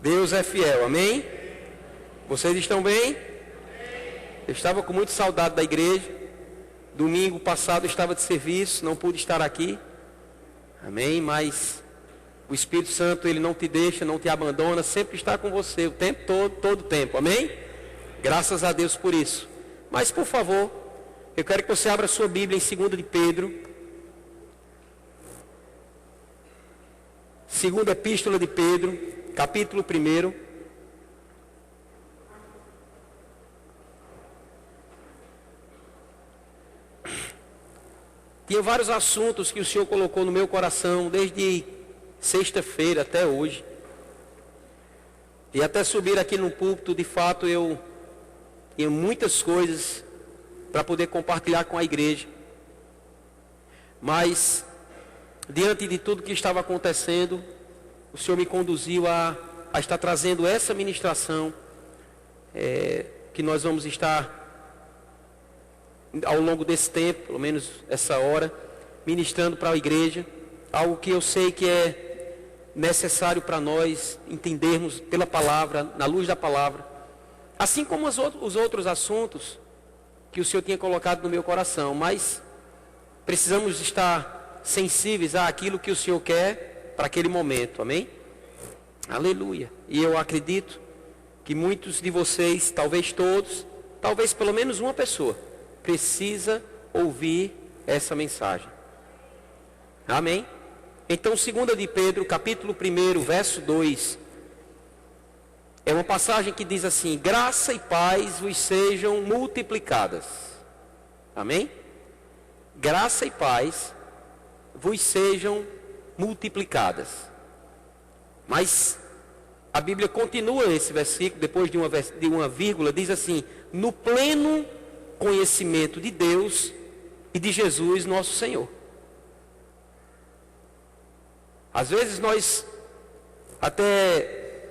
Deus é fiel, amém? Vocês estão bem? Eu estava com muita saudade da igreja. Domingo passado eu estava de serviço, não pude estar aqui. Amém? Mas o Espírito Santo, ele não te deixa, não te abandona, sempre está com você o tempo todo o tempo, amém? Graças a Deus por isso. Mas por favor, eu quero que você abra a sua Bíblia em 2 de Pedro. Segunda Epístola de Pedro, capítulo 1. Tinha vários assuntos que o Senhor colocou no meu coração, desde sexta-feira até hoje. E até subir aqui no púlpito, de fato, eu tinha muitas coisas para poder compartilhar com a igreja. Mas, diante de tudo que estava acontecendo, o Senhor me conduziu a estar trazendo essa ministração que nós vamos estar ao longo desse tempo, pelo menos essa hora, ministrando para a igreja, algo que eu sei que é necessário para nós entendermos pela palavra, na luz da palavra, assim como os outros assuntos que o Senhor tinha colocado no meu coração, mas precisamos estar sensíveis àquilo que o Senhor quer para aquele momento, amém? Aleluia. E eu acredito que muitos de vocês, talvez todos, talvez pelo menos uma pessoa, precisa ouvir essa mensagem. Amém? Então, 2 de Pedro, capítulo 1, verso 2, é uma passagem que diz assim: graça e paz vos sejam multiplicadas. Amém? Graça e paz vos sejam multiplicadas. Mas a Bíblia continua esse versículo, depois de uma vírgula, diz assim: no pleno conhecimento de Deus e de Jesus nosso Senhor. Às vezes nós até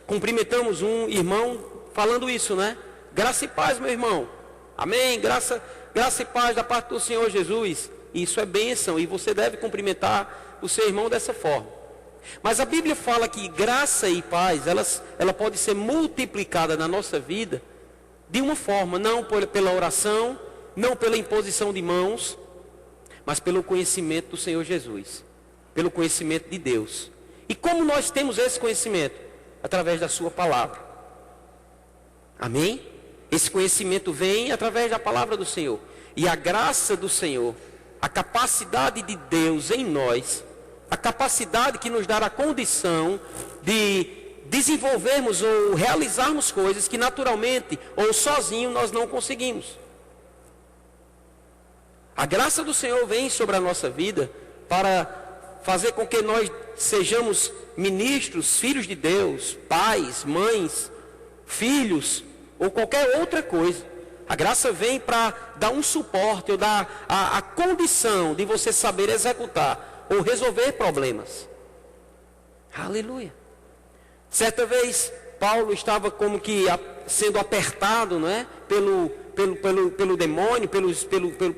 cumprimentamos um irmão falando isso, né? Graça e paz, meu irmão. Amém? Graça e paz da parte do Senhor Jesus. Isso é bênção e você deve cumprimentar o seu irmão dessa forma. Mas a Bíblia fala que graça e paz, ela pode ser multiplicada na nossa vida de uma forma, não pela oração, não pela imposição de mãos, mas pelo conhecimento do Senhor Jesus, pelo conhecimento de Deus. E como nós temos esse conhecimento? Através da sua palavra. Amém? Esse conhecimento vem através da palavra do Senhor. E a graça do Senhor, a capacidade de Deus em nós, a capacidade que nos dá a condição de desenvolvermos ou realizarmos coisas que naturalmente ou sozinho nós não conseguimos. A graça do Senhor vem sobre a nossa vida para fazer com que nós sejamos ministros, filhos de Deus, pais, mães, filhos ou qualquer outra coisa. A graça vem para dar um suporte ou dar a condição de você saber executar ou resolver problemas. Aleluia. Certa vez, Paulo estava como que sendo apertado, não é? pelo demônio,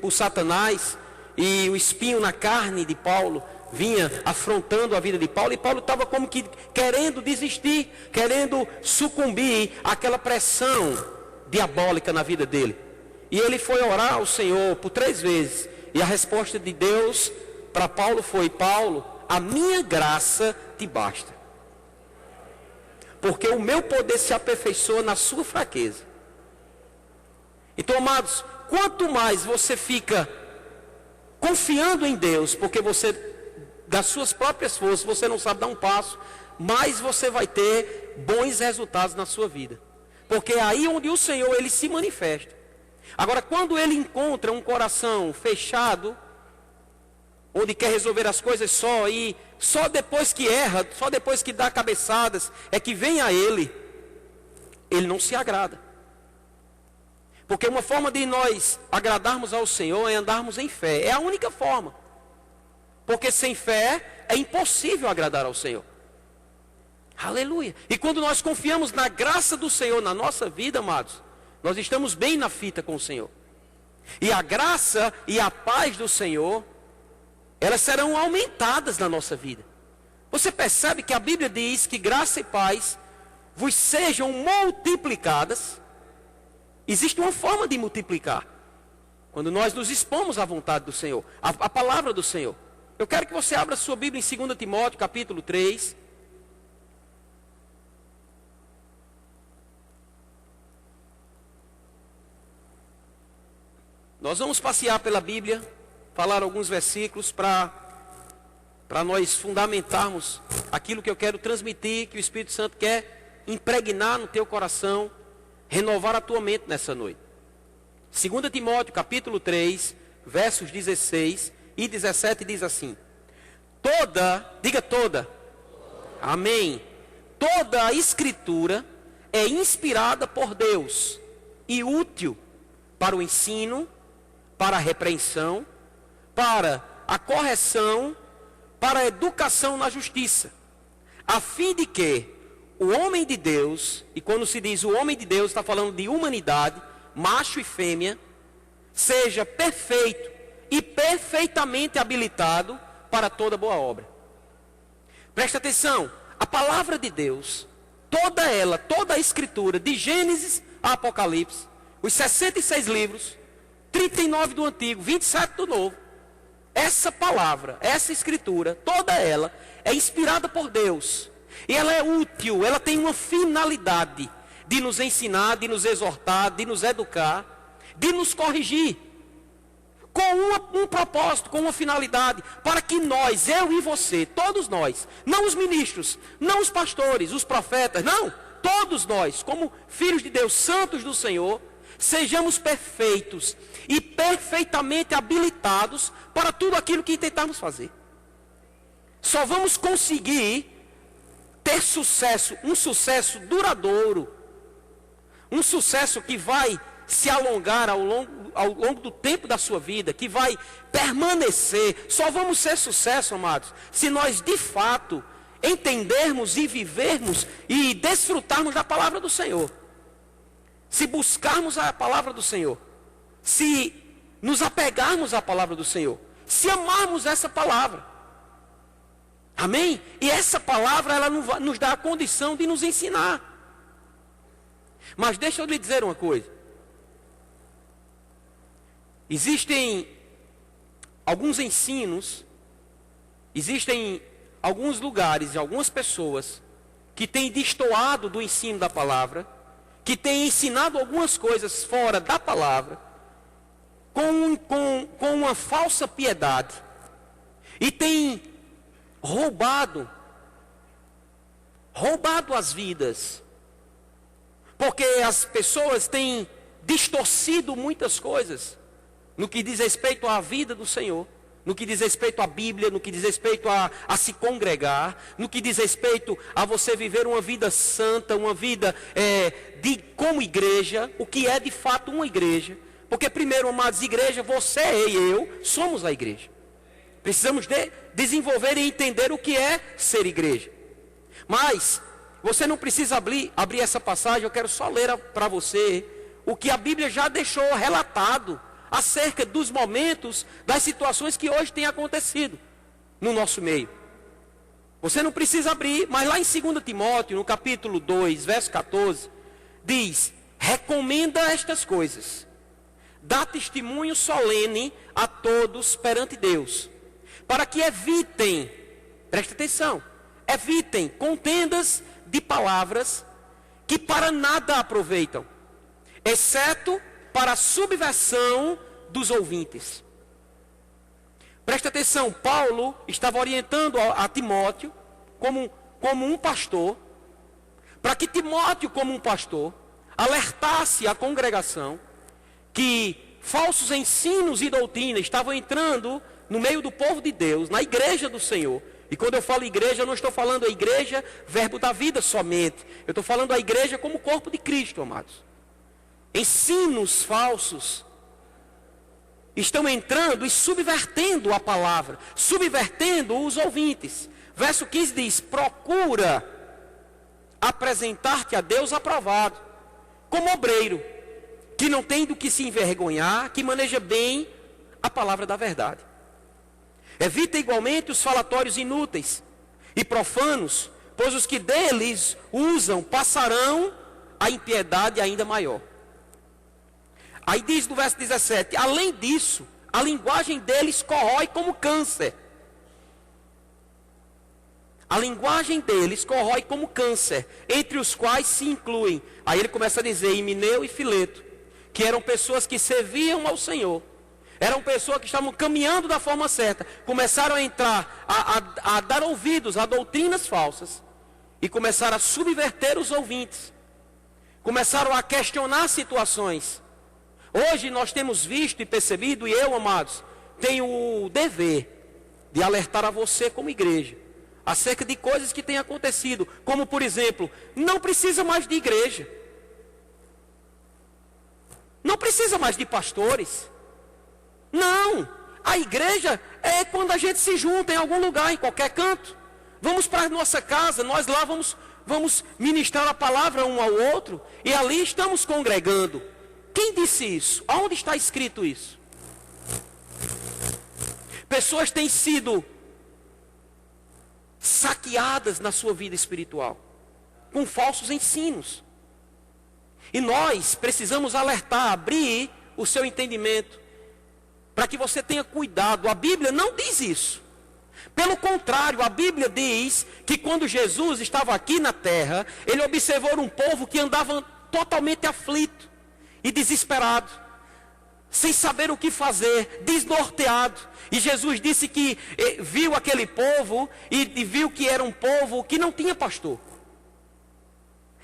por Satanás, e o espinho na carne de Paulo vinha afrontando a vida de Paulo, e Paulo estava como que querendo desistir, querendo sucumbir àquela pressão diabólica na vida dele. E ele foi orar ao Senhor por 3 vezes, e a resposta de Deus para Paulo foi: Paulo, a minha graça te basta. Porque o meu poder se aperfeiçoa na sua fraqueza. Então, amados, quanto mais você fica confiando em Deus, porque você, das suas próprias forças, você não sabe dar um passo, mais você vai ter bons resultados na sua vida. Porque é aí onde o Senhor, ele se manifesta. Agora, quando ele encontra um coração fechado, onde quer resolver as coisas só, e só depois que erra, só depois que dá cabeçadas, é que vem a ele não se agrada. Porque uma forma de nós agradarmos ao Senhor é andarmos em fé. É a única forma. Porque sem fé é impossível agradar ao Senhor. Aleluia. E quando nós confiamos na graça do Senhor na nossa vida, amados, nós estamos bem na fita com o Senhor. E a graça e a paz do Senhor, elas serão aumentadas na nossa vida. Você percebe que a Bíblia diz que graça e paz vos sejam multiplicadas. Existe uma forma de multiplicar. Quando nós nos expomos à vontade do Senhor, à palavra do Senhor. Eu quero que você abra sua Bíblia em 2 Timóteo, capítulo 3. Nós vamos passear pela Bíblia, falar alguns versículos para nós fundamentarmos aquilo que eu quero transmitir, que o Espírito Santo quer impregnar no teu coração, renovar a tua mente nessa noite. 2 Timóteo, capítulo 3, versos 16 e 17 diz assim: diga toda, amém. Toda a Escritura é inspirada por Deus e útil para o ensino, para a repreensão, para a correção, para a educação na justiça, a fim de que o homem de Deus, e quando se diz o homem de Deus, está falando de humanidade, macho e fêmea, seja perfeito e perfeitamente habilitado para toda boa obra. Presta atenção, a palavra de Deus, toda ela, toda a Escritura, de Gênesis a Apocalipse, os 66 livros, 39 do Antigo, 27 do Novo, essa palavra, essa Escritura, toda ela é inspirada por Deus. E ela é útil, ela tem uma finalidade de nos ensinar, de nos exortar, de nos educar, de nos corrigir. Com um propósito, com uma finalidade, para que nós, eu e você, todos nós, não os ministros, não os pastores, os profetas, não, todos nós, como filhos de Deus, santos do Senhor, sejamos perfeitos e perfeitamente habilitados para tudo aquilo que intentarmos fazer. Só vamos conseguir ter sucesso, um sucesso duradouro, um sucesso que vai se alongar ao longo do tempo da sua vida, que vai permanecer. Só vamos ser sucesso, amados, se nós de fato entendermos e vivermos e desfrutarmos da palavra do Senhor. Se buscarmos a palavra do Senhor, se nos apegarmos à palavra do Senhor, se amarmos essa palavra. Amém? E essa palavra, ela nos dá a condição de nos ensinar. Mas deixa eu lhe dizer uma coisa. Existem alguns ensinos, existem alguns lugares e algumas pessoas que têm destoado do ensino da palavra, que têm ensinado algumas coisas fora da palavra, com uma falsa piedade, e têm roubado as vidas, porque as pessoas têm distorcido muitas coisas, no que diz respeito à vida do Senhor, no que diz respeito à Bíblia, no que diz respeito a se congregar, no que diz respeito a você viver uma vida santa, uma vida como igreja, o que é de fato uma igreja. Porque primeiro, amados, igreja, você e eu somos a igreja. Precisamos desenvolver e entender o que é ser igreja. Mas você não precisa abrir essa passagem, eu quero só ler para você o que a Bíblia já deixou relatado acerca dos momentos, das situações que hoje têm acontecido no nosso meio. Você não precisa abrir, mas lá em 2 Timóteo, no capítulo 2, verso 14, diz: recomenda estas coisas, dá testemunho solene a todos perante Deus, para que evitem, preste atenção, evitem contendas de palavras que para nada aproveitam, exceto para a subversão dos ouvintes. Presta atenção, Paulo estava orientando a Timóteo como um pastor, para que Timóteo, como um pastor, alertasse a congregação que falsos ensinos e doutrinas estavam entrando no meio do povo de Deus, na igreja do Senhor. E quando eu falo igreja, eu não estou falando a igreja, verbo da vida somente. Eu estou falando a igreja como o corpo de Cristo, amados. Ensinos falsos estão entrando e subvertendo a palavra, subvertendo os ouvintes. Verso 15 diz: procura apresentar-te a Deus aprovado, como obreiro, que não tem do que se envergonhar, que maneja bem a palavra da verdade. Evita igualmente os falatórios inúteis e profanos, pois os que deles usam passarão a impiedade ainda maior. Aí diz no verso 17: além disso, a linguagem deles corrói como câncer. A linguagem deles corrói como câncer, entre os quais se incluem, aí ele começa a dizer, Himeneu e Fileto, que eram pessoas que serviam ao Senhor, eram pessoas que estavam caminhando da forma certa, começaram a entrar, a dar ouvidos a doutrinas falsas, e começaram a subverter os ouvintes, começaram a questionar situações. Hoje nós temos visto e percebido, e eu, amados, tenho o dever de alertar a você como igreja, acerca de coisas que têm acontecido, como por exemplo, não precisa mais de igreja, não precisa mais de pastores, não, a igreja é quando a gente se junta em algum lugar, em qualquer canto, vamos para a nossa casa, nós lá vamos ministrar a palavra um ao outro, e ali estamos congregando. Quem disse isso? Aonde está escrito isso? Pessoas têm sido saqueadas na sua vida espiritual, com falsos ensinos. E nós precisamos alertar, abrir o seu entendimento, para que você tenha cuidado. A Bíblia não diz isso. Pelo contrário, a Bíblia diz que quando Jesus estava aqui na terra, ele observou um povo que andava totalmente aflito e desesperado, sem saber o que fazer, desnorteado. E Jesus disse que viu aquele povo e viu que era um povo que não tinha pastor.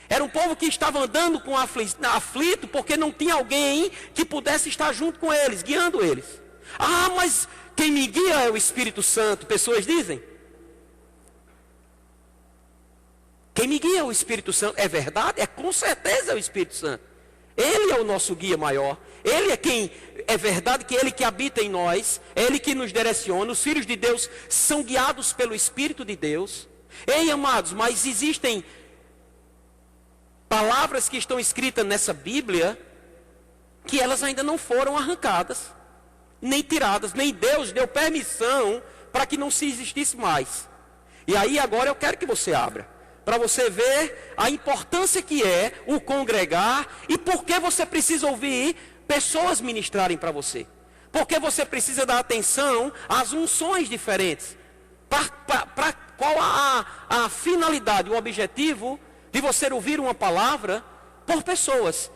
Era um povo que estava andando com aflito porque não tinha alguém que pudesse estar junto com eles, guiando eles. Ah, mas quem me guia é o Espírito Santo, pessoas dizem. Quem me guia é o Espírito Santo. É verdade? É com certeza é o Espírito Santo. Ele é o nosso guia maior. Ele é quem, é verdade que Ele que habita em nós, é Ele que nos direciona. Os filhos de Deus são guiados pelo Espírito de Deus. Ei, amados, mas existem palavras que estão escritas nessa Bíblia, que elas ainda não foram arrancadas, nem tiradas, nem Deus deu permissão para que não se existisse mais. E aí agora eu quero que você abra, para você ver a importância que é o congregar e por que você precisa ouvir pessoas ministrarem para você. Porque você precisa dar atenção às unções diferentes. Para qual a finalidade, o objetivo de você ouvir uma palavra por pessoas.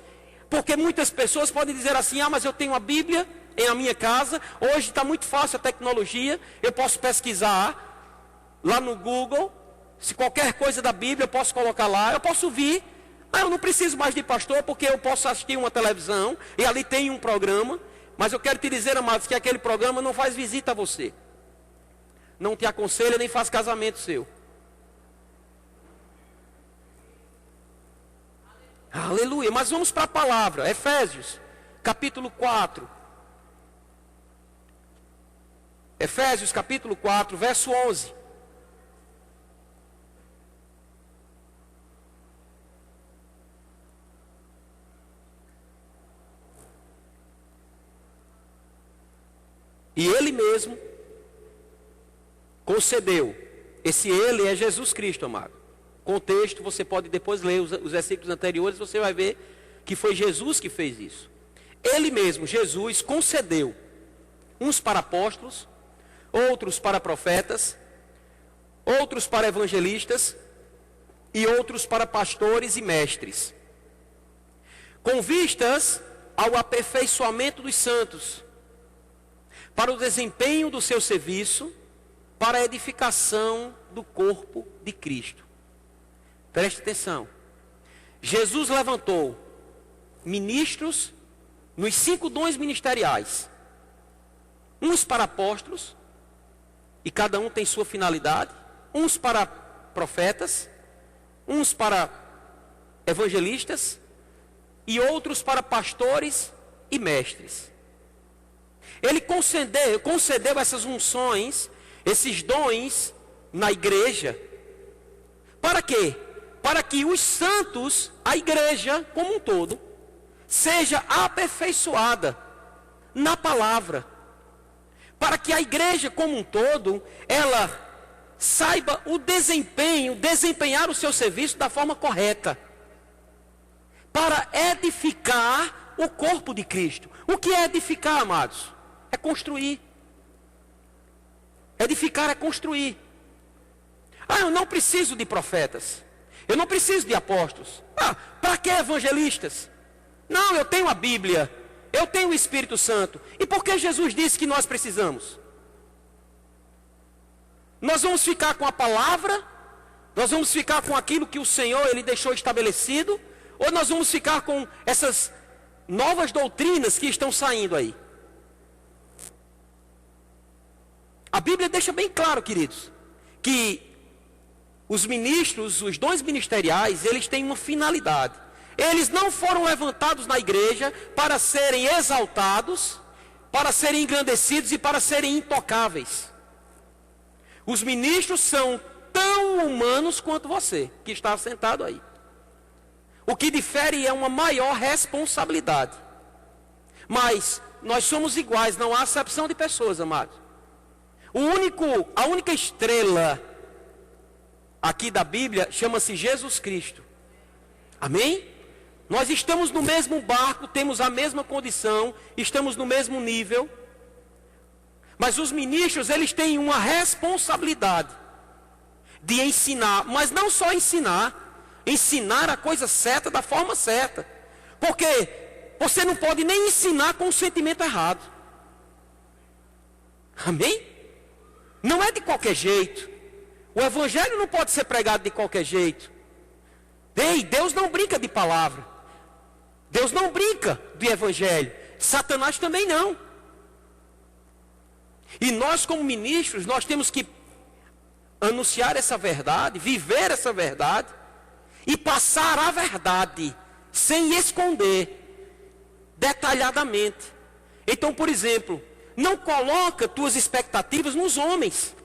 Porque muitas pessoas podem dizer assim, ah, mas eu tenho a Bíblia em a minha casa, hoje está muito fácil a tecnologia, eu posso pesquisar lá no Google, se qualquer coisa da Bíblia eu posso colocar lá, eu posso ouvir, eu não preciso mais de pastor, porque eu posso assistir uma televisão, e ali tem um programa, mas eu quero te dizer, amados, que aquele programa não faz visita a você, não te aconselha, nem faz casamento seu. Aleluia, mas vamos para a palavra, Efésios, capítulo 4. Efésios, capítulo 4, verso 11. E Ele mesmo concedeu. Esse Ele é Jesus Cristo, amado. Contexto, você pode depois ler os versículos anteriores, você vai ver que foi Jesus que fez isso. Ele mesmo, Jesus, concedeu uns para apóstolos, outros para profetas, outros para evangelistas e outros para pastores e mestres, com vistas ao aperfeiçoamento dos santos, para o desempenho do seu serviço, para a edificação do corpo de Cristo. Preste atenção. Jesus levantou ministros nos 5 dons ministeriais. Uns para apóstolos, e cada um tem sua finalidade. Uns para profetas, uns para evangelistas, e outros para pastores e mestres. Ele concedeu essas unções, esses dons na igreja. Para quê? Para que os santos, a igreja como um todo, seja aperfeiçoada na palavra. Para que a igreja como um todo, ela saiba desempenhar o seu serviço da forma correta, para edificar o corpo de Cristo. O que é edificar, amados? É construir. Edificar é construir. Eu não preciso de profetas. Eu não preciso de apóstolos. Para que evangelistas? Não, eu tenho a Bíblia. Eu tenho o Espírito Santo. E por que Jesus disse que nós precisamos? Nós vamos ficar com a palavra? Nós vamos ficar com aquilo que o Senhor Ele deixou estabelecido? Ou nós vamos ficar com essas novas doutrinas que estão saindo aí? A Bíblia deixa bem claro, queridos, que os ministros, os dons ministeriais, eles têm uma finalidade. Eles não foram levantados na igreja para serem exaltados, para serem engrandecidos e para serem intocáveis. Os ministros são tão humanos quanto você, que está sentado aí. O que difere é uma maior responsabilidade. Mas nós somos iguais, não há acepção de pessoas, amados. A única estrela aqui da Bíblia chama-se Jesus Cristo. Amém? Nós estamos no mesmo barco, temos a mesma condição, estamos no mesmo nível. Mas os ministros, eles têm uma responsabilidade de ensinar, mas não só ensinar a coisa certa da forma certa. Porque você não pode nem ensinar com o sentimento errado. Amém? Não é de qualquer jeito. O evangelho não pode ser pregado de qualquer jeito. Deus não brinca de palavra. Deus não brinca de evangelho. Satanás também não. E nós como ministros, nós temos que anunciar essa verdade, viver essa verdade e passar a verdade sem esconder, detalhadamente. Então, por exemplo, não coloca tuas expectativas nos homens.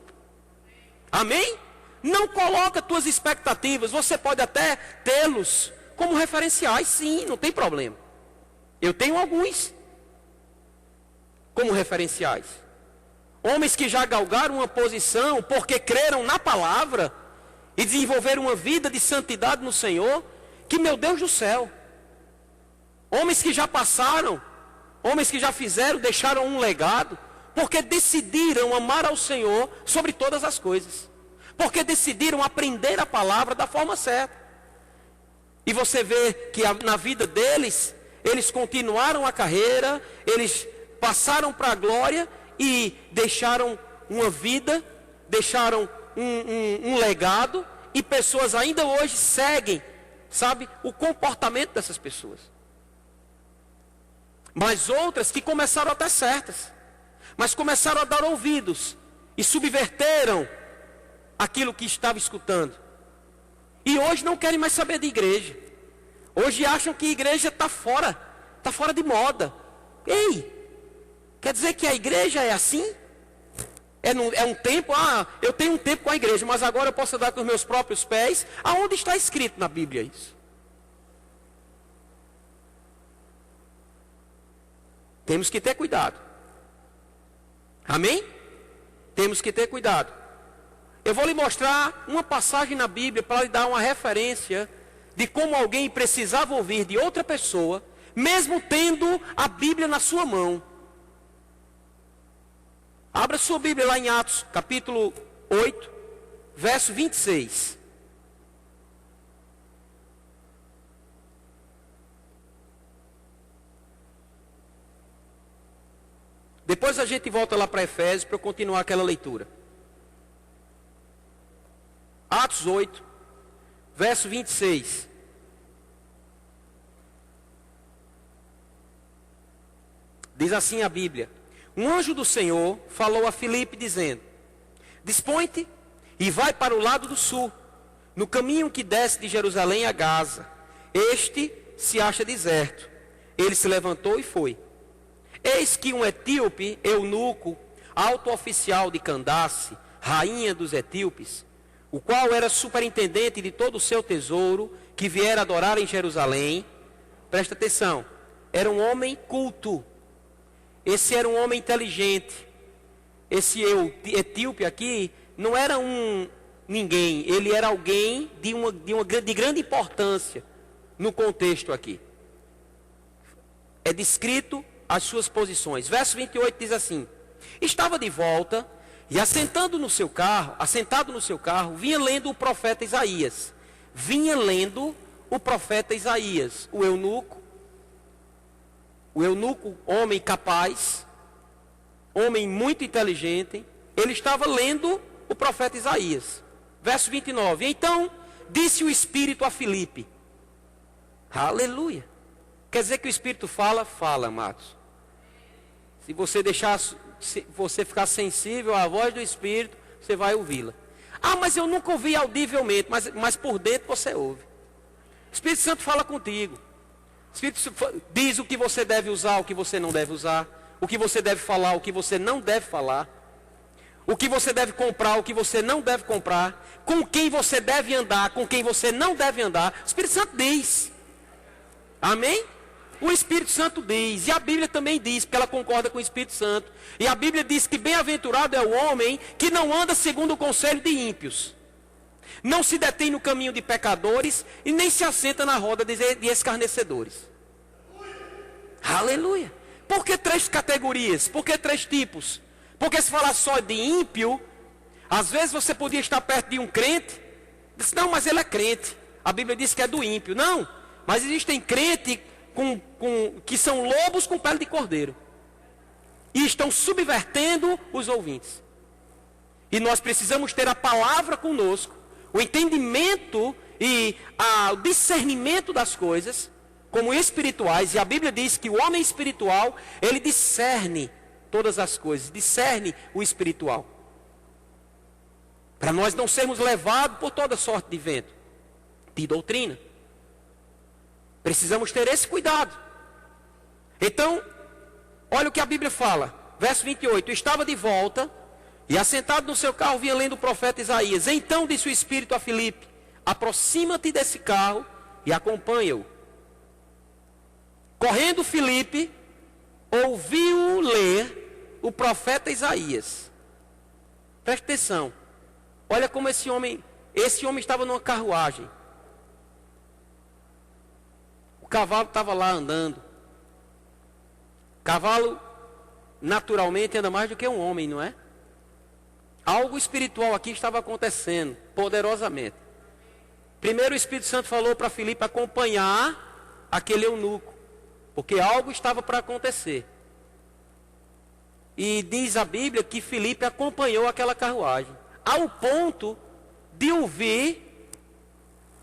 Amém? Não coloca tuas expectativas. Você pode até tê-los como referenciais, sim, não tem problema. Eu tenho alguns como referenciais. Homens que já galgaram uma posição porque creram na palavra e desenvolveram uma vida de santidade no Senhor, que meu Deus do céu. Homens que já passaram, homens que já fizeram, deixaram um legado, porque decidiram amar ao Senhor sobre todas as coisas. Porque decidiram aprender a palavra da forma certa. E você vê que na vida deles, eles continuaram a carreira, eles passaram para a glória e deixaram uma vida, deixaram um legado, e pessoas ainda hoje seguem, sabe, o comportamento dessas pessoas. Mas outras que começaram até certas, mas começaram a dar ouvidos e subverteram aquilo que estava escutando. E hoje não querem mais saber de igreja. Hoje acham que a igreja está fora de moda. Ei! Quer dizer que a igreja é assim? É um tempo, eu tenho um tempo com a igreja, mas agora eu posso andar com os meus próprios pés. Aonde está escrito na Bíblia isso? Temos que ter cuidado. Amém? Temos que ter cuidado. Eu vou lhe mostrar uma passagem na Bíblia para lhe dar uma referência de como alguém precisava ouvir de outra pessoa, mesmo tendo a Bíblia na sua mão. Abra sua Bíblia lá em Atos, capítulo 8, verso 26. Depois a gente volta lá para Efésios para eu continuar aquela leitura. Atos 8, verso 26. Diz assim a Bíblia: um anjo do Senhor falou a Filipe dizendo: dispõe-te e vai para o lado do sul, no caminho que desce de Jerusalém a Gaza. Este se acha deserto. Ele se levantou e foi. Eis que um etíope, eunuco, alto oficial de Candace, rainha dos etíopes, o qual era superintendente de todo o seu tesouro, que viera adorar em Jerusalém, presta atenção, era um homem culto. Esse era um homem inteligente. Esse etíope aqui não era um ninguém, ele era alguém de grande importância no contexto aqui. É descrito as suas posições. Verso 28 diz assim: estava de volta e assentado no seu carro, vinha lendo o profeta Isaías. O eunuco, homem capaz, homem muito inteligente, ele estava lendo o profeta Isaías. Verso 29. Então disse o Espírito a Filipe. Aleluia. Quer dizer que o Espírito fala, amados. Se você deixar, se você ficar sensível à voz do Espírito, você vai ouvi-la. Ah, mas eu nunca ouvi audivelmente, mas por dentro você ouve. O Espírito Santo fala contigo. O Espírito diz o que você deve usar, o que você não deve usar. O que você deve falar, o que você não deve falar. O que você deve comprar, o que você não deve comprar. Com quem você deve andar, com quem você não deve andar. O Espírito Santo diz. Amém? O Espírito Santo diz, e a Bíblia também diz, porque ela concorda com o Espírito Santo. E a Bíblia diz que bem-aventurado é o homem que não anda segundo o conselho de ímpios, não se detém no caminho de pecadores e nem se assenta na roda de escarnecedores. Aleluia. Por que 3 categorias? Por que 3 tipos? Porque se falar só de ímpio, às vezes você podia estar perto de um crente, diz, não, mas ele é crente. A Bíblia diz que é do ímpio. Não, mas existem crentes que são lobos com pele de cordeiro. E estão subvertendo os ouvintes. E nós precisamos ter a palavra conosco, o entendimento e o discernimento das coisas, como espirituais. E a Bíblia diz que o homem espiritual, ele discerne todas as coisas, discerne o espiritual. Para nós não sermos levados por toda sorte de vento, de doutrina. Precisamos ter esse cuidado. Então, olha o que a Bíblia fala. Verso 28. Estava de volta e assentado no seu carro vinha lendo o profeta Isaías. Então disse o Espírito a Filipe: aproxima-te desse carro e acompanha-o. Correndo Filipe, ouviu ler o profeta Isaías. Preste atenção. Olha como esse homem estava numa carruagem. O cavalo estava lá andando. Cavalo, naturalmente, anda mais do que um homem, não é? Algo espiritual aqui estava acontecendo, poderosamente. Primeiro o Espírito Santo falou para Filipe acompanhar aquele eunuco, porque algo estava para acontecer. E diz a Bíblia que Filipe acompanhou aquela carruagem, ao ponto de ouvir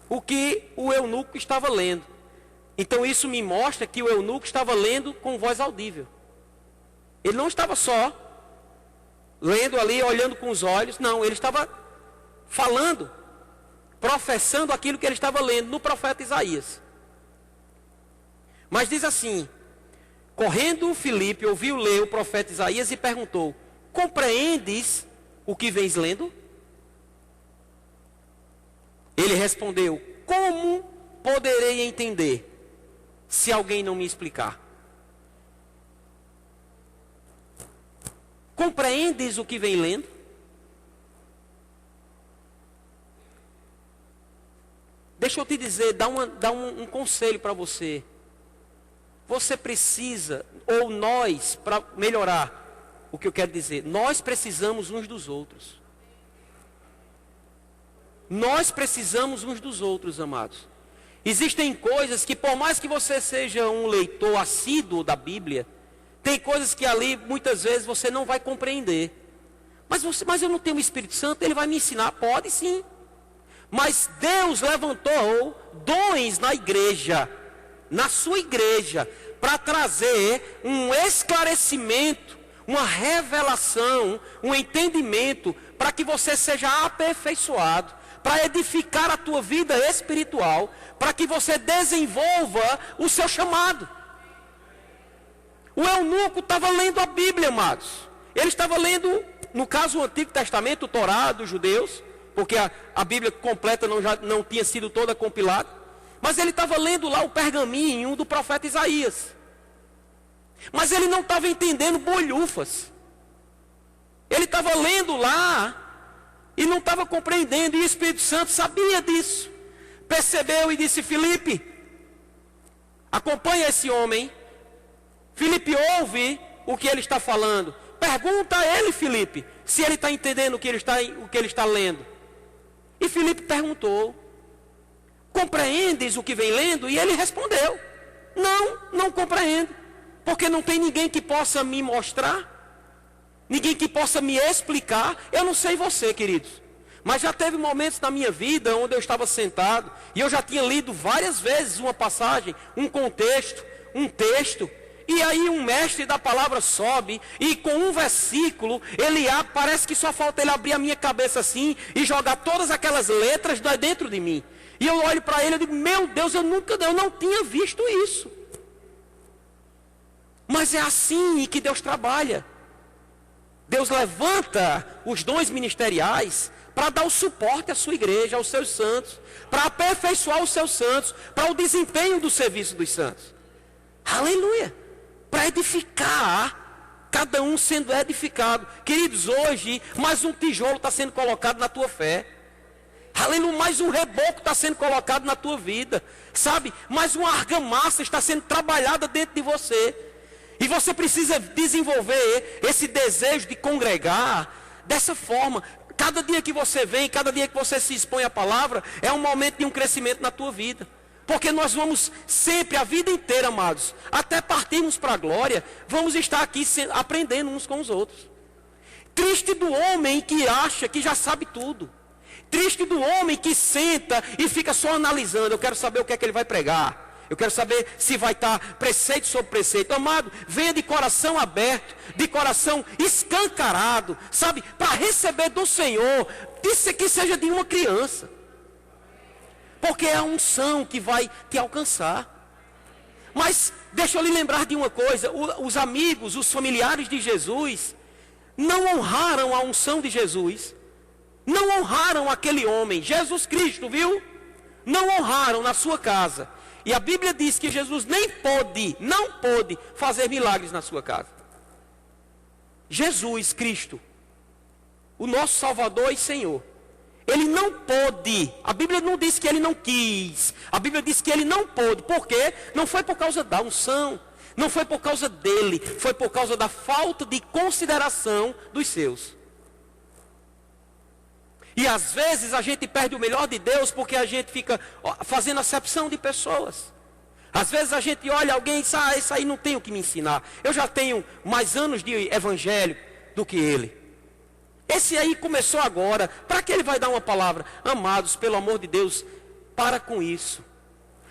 o que o eunuco estava lendo. Então isso me mostra que o eunuco estava lendo com voz audível. Ele não estava só lendo ali, olhando com os olhos. Não, ele estava falando, professando aquilo que ele estava lendo no profeta Isaías. Mas diz assim: correndo Filipe, ouviu ler o profeta Isaías e perguntou: compreendes o que vens lendo? Ele respondeu: como poderei entender se alguém não me explicar? Compreendes o que vem lendo? Deixa eu te dizer, dar um conselho para você. Você precisa, ou nós, para melhorar o que eu quero dizer, nós precisamos uns dos outros. Nós precisamos uns dos outros, amados. Existem coisas que, por mais que você seja um leitor assíduo da Bíblia, tem coisas que ali, muitas vezes, você não vai compreender. Mas eu não tenho o Espírito Santo, ele vai me ensinar. Pode sim. Mas Deus levantou dons na igreja, na sua igreja, para trazer um esclarecimento, uma revelação, um entendimento, para que você seja aperfeiçoado, para edificar a tua vida espiritual, para que você desenvolva o seu chamado. O eunuco estava lendo a Bíblia, amados. Ele estava lendo, no caso, o Antigo Testamento, o Torá dos judeus, porque a Bíblia completa não tinha sido toda compilada. Mas ele estava lendo lá o pergaminho do profeta Isaías. Mas ele não estava entendendo bolhufas. Ele estava lendo lá e não estava compreendendo, e o Espírito Santo sabia disso. Percebeu e disse: Filipe, acompanha esse homem. Filipe ouve o que ele está falando. Pergunta a ele, Filipe, se ele está entendendo o que ele está lendo. E Filipe perguntou: compreendes o que vem lendo? E ele respondeu: não compreendo. Porque não tem ninguém que possa me mostrar, ninguém que possa me explicar. Eu não sei você, queridos, mas já teve momentos na minha vida onde eu estava sentado e eu já tinha lido várias vezes uma passagem, um contexto, um texto. E aí um mestre da palavra sobe e com um versículo, ele abre, parece que só falta ele abrir a minha cabeça assim e jogar todas aquelas letras dentro de mim. E eu olho para ele e digo: meu Deus, eu não tinha visto isso. Mas é assim que Deus trabalha. Deus levanta os dons ministeriais para dar o suporte à sua igreja, aos seus santos, para aperfeiçoar os seus santos, para o desempenho do serviço dos santos. Aleluia! Para edificar, cada um sendo edificado. Queridos, hoje mais um tijolo está sendo colocado na tua fé. Aleluia, mais um reboco está sendo colocado na tua vida. Sabe, mais uma argamassa está sendo trabalhada dentro de você. E você precisa desenvolver esse desejo de congregar dessa forma. Cada dia que você vem, cada dia que você se expõe à palavra, é um momento de um crescimento na tua vida. Porque nós vamos sempre, a vida inteira, amados, até partirmos para a glória, vamos estar aqui aprendendo uns com os outros. Triste do homem que acha que já sabe tudo. Triste do homem que senta e fica só analisando. Eu quero saber o que é que ele vai pregar. Eu quero saber se vai estar preceito sobre preceito. Amado, venha de coração aberto, de coração escancarado, sabe? Para receber do Senhor, disse que seja de uma criança. Porque é a unção que vai te alcançar. Mas deixa eu lhe lembrar de uma coisa: os amigos, os familiares de Jesus, não honraram a unção de Jesus. Não honraram aquele homem, Jesus Cristo, viu? Não honraram na sua casa. E a Bíblia diz que Jesus não pôde fazer milagres na sua casa. Jesus Cristo, o nosso Salvador e Senhor, ele não pôde. A Bíblia não diz que ele não quis. A Bíblia diz que ele não pôde. Por quê? Não foi por causa da unção. Não foi por causa dele. Foi por causa da falta de consideração dos seus. E às vezes a gente perde o melhor de Deus porque a gente fica fazendo acepção de pessoas. Às vezes a gente olha alguém e diz: esse aí não tem o que me ensinar. Eu já tenho mais anos de evangelho do que ele. Esse aí começou agora. Para que ele vai dar uma palavra? Amados, pelo amor de Deus, para com isso.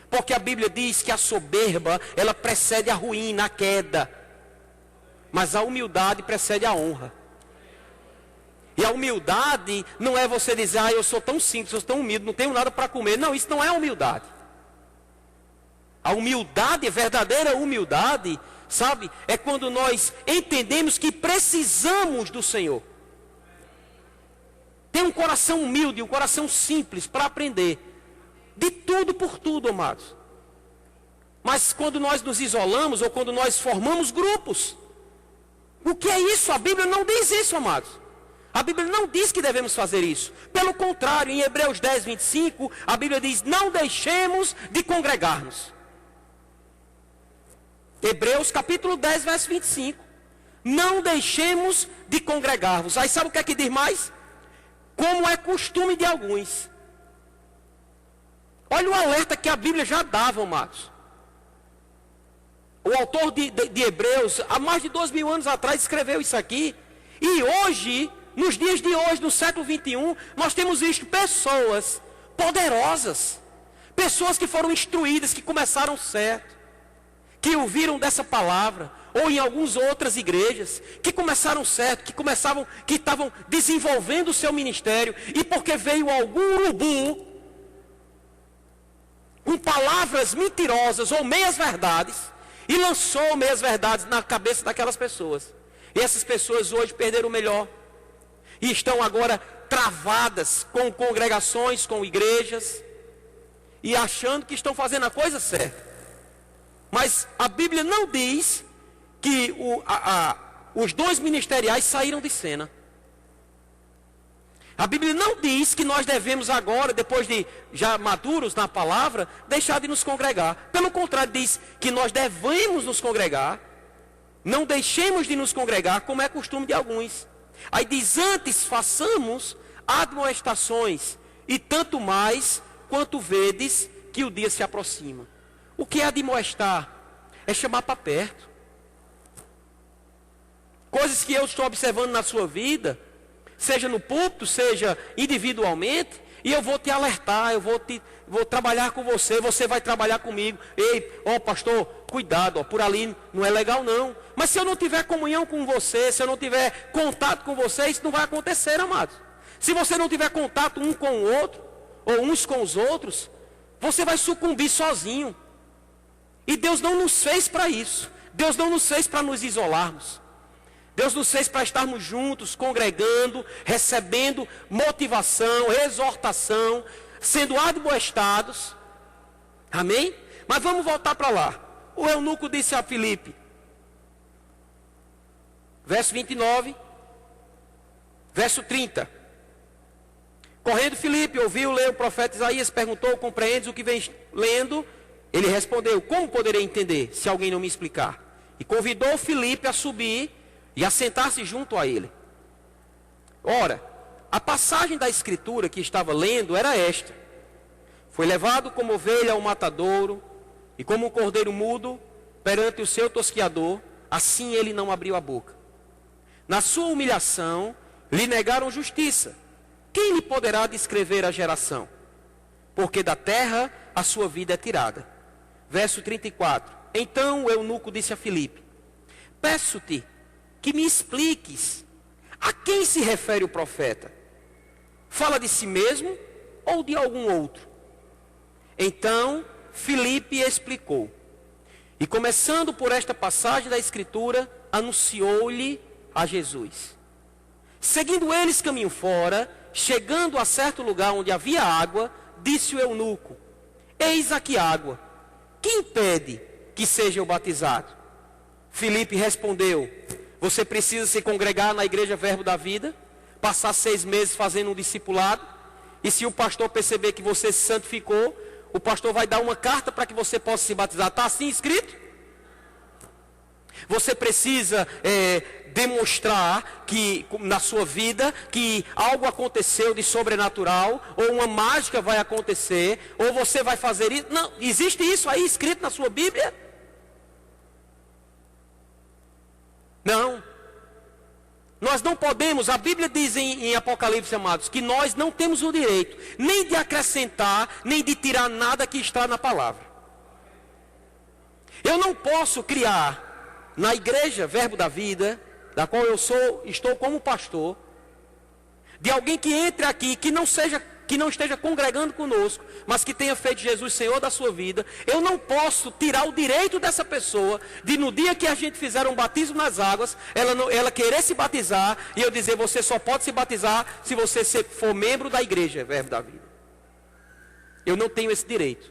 Porque a Bíblia diz que a soberba, ela precede a ruína, a queda. Mas a humildade precede a honra. E a humildade não é você dizer: eu sou tão simples, eu sou tão humilde, não tenho nada para comer. Não, isso não é humildade. A humildade, a verdadeira humildade, sabe, é quando nós entendemos que precisamos do Senhor. Tem um coração humilde, um coração simples para aprender. De tudo por tudo, amados. Mas quando nós nos isolamos ou quando nós formamos grupos, o que é isso? A Bíblia não diz isso, amados. A Bíblia não diz que devemos fazer isso. Pelo contrário, em Hebreus 10, 25, a Bíblia diz: não deixemos de congregar-nos. Hebreus capítulo 10, verso 25. Não deixemos de congregar-vos. Aí sabe o que é que diz mais? Como é costume de alguns. Olha o alerta que a Bíblia já dava, amados. O autor de Hebreus, há mais de 2000 anos atrás, escreveu isso aqui. E hoje, nos dias de hoje, no século 21, nós temos visto pessoas poderosas. Pessoas que foram instruídas, que começaram certo. Que ouviram dessa palavra. Ou em algumas outras igrejas. Que começaram certo, que estavam desenvolvendo o seu ministério. E porque veio algum urubu com palavras mentirosas ou meias verdades, e lançou meias verdades na cabeça daquelas pessoas. E essas pessoas hoje perderam o melhor. E estão agora travadas com congregações, com igrejas, e achando que estão fazendo a coisa certa. Mas a Bíblia não diz que os dons ministeriais saíram de cena. A Bíblia não diz que nós devemos agora, depois de já maduros na palavra, deixar de nos congregar. Pelo contrário, diz que nós devemos nos congregar. Não deixemos de nos congregar, como é costume de alguns. Aí diz, antes façamos admoestações, e tanto mais quanto vedes que o dia se aproxima. O que é admoestar? É chamar para perto. Coisas que eu estou observando na sua vida, seja no púlpito, seja individualmente, e eu vou te alertar, vou trabalhar com você, você vai trabalhar comigo. Ei, pastor, cuidado, por ali não é legal não. Mas se eu não tiver comunhão com você, se eu não tiver contato com você, isso não vai acontecer, amados. Se você não tiver contato um com o outro, ou uns com os outros, você vai sucumbir sozinho. E Deus não nos fez para isso. Deus não nos fez para nos isolarmos. Deus nos fez para estarmos juntos, congregando, recebendo motivação, exortação, sendo admoestados. Amém? Mas vamos voltar para lá. O eunuco disse a Filipe, verso 29, verso 30. Correndo Filipe, ouviu ler o profeta Isaías, perguntou, compreendes o que vem lendo? Ele respondeu, como poderei entender, se alguém não me explicar? E convidou Filipe a subir e a sentar-se junto a ele. Ora, a passagem da escritura que estava lendo era esta. Foi levado como ovelha ao matadouro, e como um cordeiro mudo perante o seu tosquiador, assim ele não abriu a boca. Na sua humilhação, lhe negaram justiça. Quem lhe poderá descrever a geração? Porque da terra a sua vida é tirada. Verso 34. Então o eunuco disse a Filipe, peço-te que me expliques a quem se refere o profeta. Fala de si mesmo ou de algum outro? Então Filipe explicou. E começando por esta passagem da escritura, anunciou-lhe a Jesus. Seguindo eles caminho fora, chegando a certo lugar onde havia água, disse o eunuco, eis aqui água, que impede que seja eu batizado? Filipe respondeu, você precisa se congregar na igreja Verbo da Vida, passar 6 meses fazendo um discipulado, e se o pastor perceber que você se santificou, o pastor vai dar uma carta para que você possa se batizar. Está assim escrito? Você precisa demonstrar que na sua vida que algo aconteceu de sobrenatural, ou uma mágica vai acontecer, ou você vai fazer isso. Não, existe isso aí escrito na sua Bíblia? Não. Nós não podemos, a Bíblia diz em Apocalipse, amados, que nós não temos o direito nem de acrescentar, nem de tirar nada que está na palavra. Eu não posso criar na igreja Verbo da Vida, da qual estou como pastor, de alguém que entre aqui, que não esteja congregando conosco, mas que tenha feito Jesus Senhor da sua vida. Eu não posso tirar o direito dessa pessoa de no dia que a gente fizer um batismo nas águas, ela querer se batizar e eu dizer, você só pode se batizar se você for membro da igreja Verbo da Vida. Eu não tenho esse direito.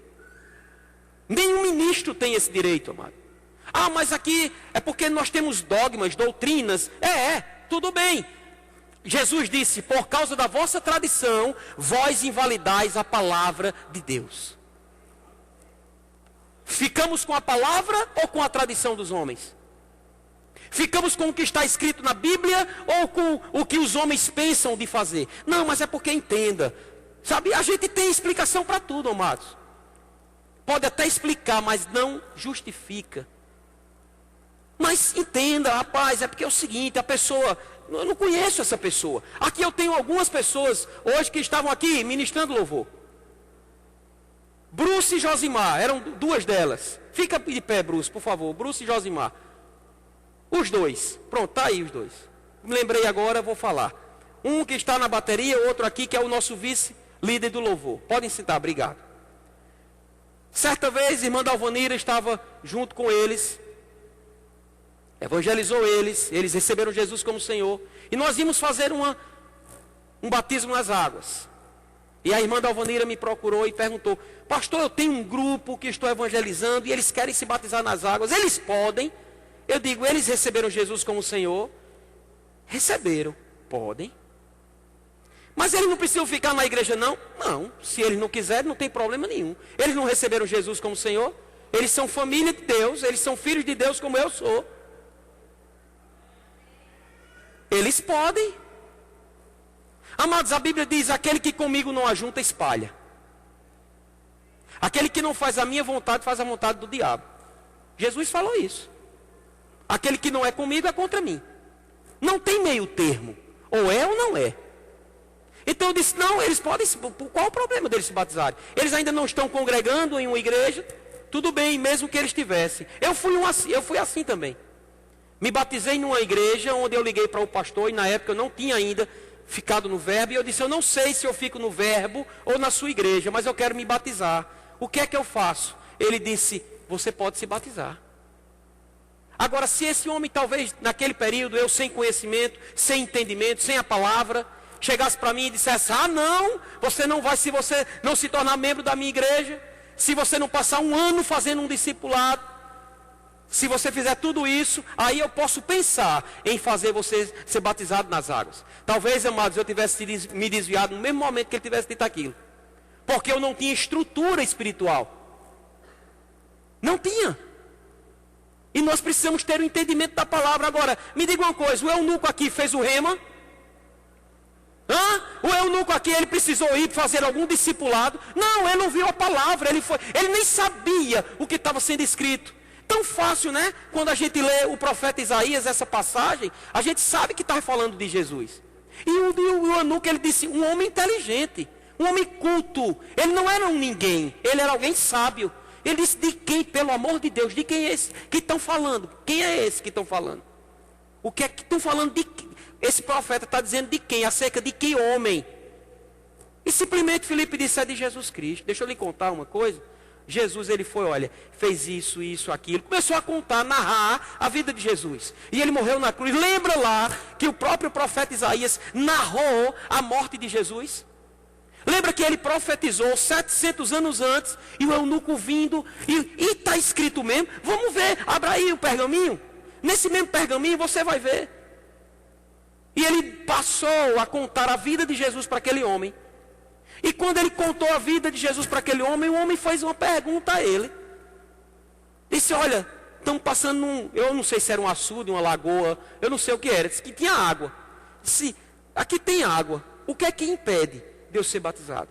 Nenhum ministro tem esse direito, amado. Ah, mas aqui é porque nós temos dogmas, doutrinas. Tudo bem. Jesus disse, por causa da vossa tradição, vós invalidais a palavra de Deus. Ficamos com a palavra ou com a tradição dos homens? Ficamos com o que está escrito na Bíblia ou com o que os homens pensam de fazer? Não, mas é porque entenda. Sabe, a gente tem explicação para tudo, amados. Pode até explicar, mas não justifica. Mas entenda, rapaz, é porque é o seguinte, a pessoa... Eu não conheço essa pessoa. Aqui eu tenho algumas pessoas hoje que estavam aqui ministrando louvor. Bruce e Josimar, eram 2 delas. Fica de pé, Bruce, por favor. Bruce e Josimar. Os 2. Pronto, tá aí os 2. Me lembrei agora, vou falar. Um que está na bateria, outro aqui que é o nosso vice-líder do louvor. Podem sentar, obrigado. Certa vez, a irmã Dalvanira estava junto com eles. Evangelizou eles receberam Jesus como Senhor. E nós íamos fazer um batismo nas águas. E a irmã Dalvanira me procurou e perguntou, pastor, eu tenho um grupo que estou evangelizando e eles querem se batizar nas águas. Eles podem? Eu digo, eles receberam Jesus como Senhor? Receberam, podem. Mas eles não precisam ficar na igreja, não? Não, se eles não quiserem, não tem problema nenhum. Eles não receberam Jesus como Senhor. Eles são família de Deus, eles são filhos de Deus como eu sou. Eles podem. Amados, a Bíblia diz, aquele que comigo não ajunta, espalha. Aquele que não faz a minha vontade, faz a vontade do diabo. Jesus falou isso. Aquele que não é comigo é contra mim. Não tem meio termo. Ou é ou não é. Então eu disse, não, eles podem, qual o problema deles se batizarem? Eles ainda não estão congregando em uma igreja, tudo bem, mesmo que eles tivessem. Eu fui assim também. Me batizei numa igreja onde eu liguei para o pastor, e na época eu não tinha ainda ficado no verbo, e eu disse, eu não sei se eu fico no verbo ou na sua igreja, mas eu quero me batizar. O que é que eu faço? Ele disse, você pode se batizar. Agora, se esse homem, talvez naquele período, eu sem conhecimento, sem entendimento, sem a palavra, chegasse para mim e dissesse, não, você não vai, se você não se tornar membro da minha igreja, se você não passar um ano fazendo um discipulado, se você fizer tudo isso, aí eu posso pensar em fazer você ser batizado nas águas. Talvez, amados, eu tivesse me desviado no mesmo momento que ele tivesse dito aquilo. Porque eu não tinha estrutura espiritual. Não tinha. E nós precisamos ter o entendimento da palavra. Agora, me diga uma coisa, o eunuco aqui fez o rema? O eunuco aqui, ele precisou ir fazer algum discipulado? Não, ele não viu a palavra, ele nem sabia o que estava sendo escrito. Tão fácil, né? Quando a gente lê o profeta Isaías, essa passagem, a gente sabe que está falando de Jesus. E o eunuco, ele disse, um homem inteligente, um homem culto. Ele não era um ninguém, ele era alguém sábio. Ele disse, de quem, pelo amor de Deus, de quem é esse que estão falando? Quem é esse que estão falando? O que é que estão falando de quem? Esse profeta está dizendo de quem? Acerca de que homem? E simplesmente Filipe disse, é de Jesus Cristo. Deixa eu lhe contar uma coisa. Jesus, ele foi, olha, fez isso, isso, aquilo. Começou a contar, narrar a vida de Jesus. E ele morreu na cruz. Lembra lá que o próprio profeta Isaías narrou a morte de Jesus? Lembra que ele profetizou 700 anos antes, e o eunuco vindo, e está escrito mesmo. Vamos ver, abra aí o pergaminho. Nesse mesmo pergaminho você vai ver. E ele passou a contar a vida de Jesus para aquele homem. E quando ele contou a vida de Jesus para aquele homem, o homem fez uma pergunta a ele. Disse, olha, estamos passando eu não sei se era um açude, uma lagoa, eu não sei o que era. Disse que tinha água. Disse, aqui tem água. O que é que impede de eu ser batizado?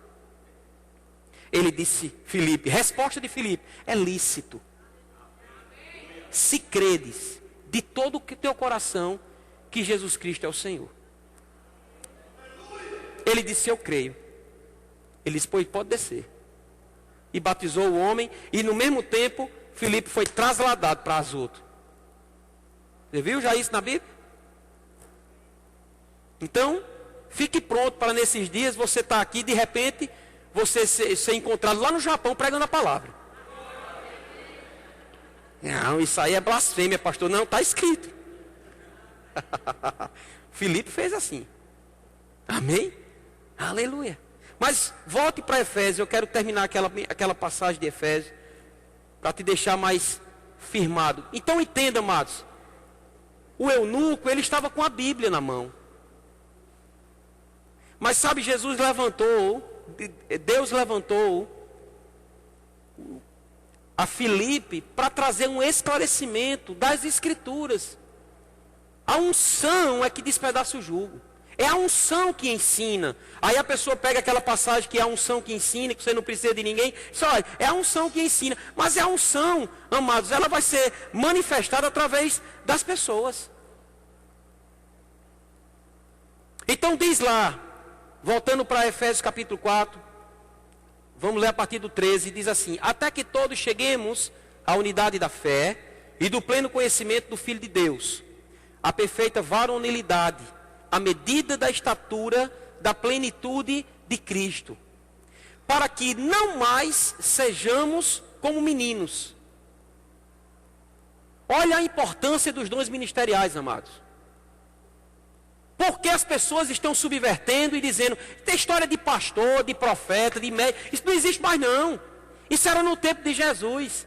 Ele disse, Filipe, resposta de Filipe, é lícito. Se credes de todo o teu coração que Jesus Cristo é o Senhor. Ele disse, eu creio. Ele disse, pois pode descer. E batizou o homem, e no mesmo tempo, Filipe foi trasladado para Azoto. Você viu já isso na Bíblia? Então, fique pronto para nesses dias você estar aqui, de repente, você ser encontrado lá no Japão pregando a palavra. Não, isso aí é blasfêmia, pastor. Não, está escrito. Filipe fez assim. Amém? Aleluia. Mas volte para Efésios. Eu quero terminar aquela passagem de Efésios para te deixar mais firmado. Então entenda, amados. O eunuco, ele estava com a Bíblia na mão. Mas sabe, Jesus levantou, Deus levantou a Filipe para trazer um esclarecimento das Escrituras. A unção é que despedaça o jugo. É a unção que ensina. Aí a pessoa pega aquela passagem que é a unção que ensina, que você não precisa de ninguém. Só olha, é a unção que ensina. Mas é a unção, amados, ela vai ser manifestada através das pessoas. Então diz lá, voltando para Efésios capítulo 4, vamos ler a partir do 13, diz assim, até que todos cheguemos à unidade da fé e do pleno conhecimento do Filho de Deus, a perfeita varonilidade, a medida da estatura da plenitude de Cristo, para que não mais sejamos como meninos. Olha a importância dos dons ministeriais, amados. Porque as pessoas estão subvertendo e dizendo, tem história de pastor, de profeta, de médico, isso não existe mais não. Isso era no tempo de Jesus.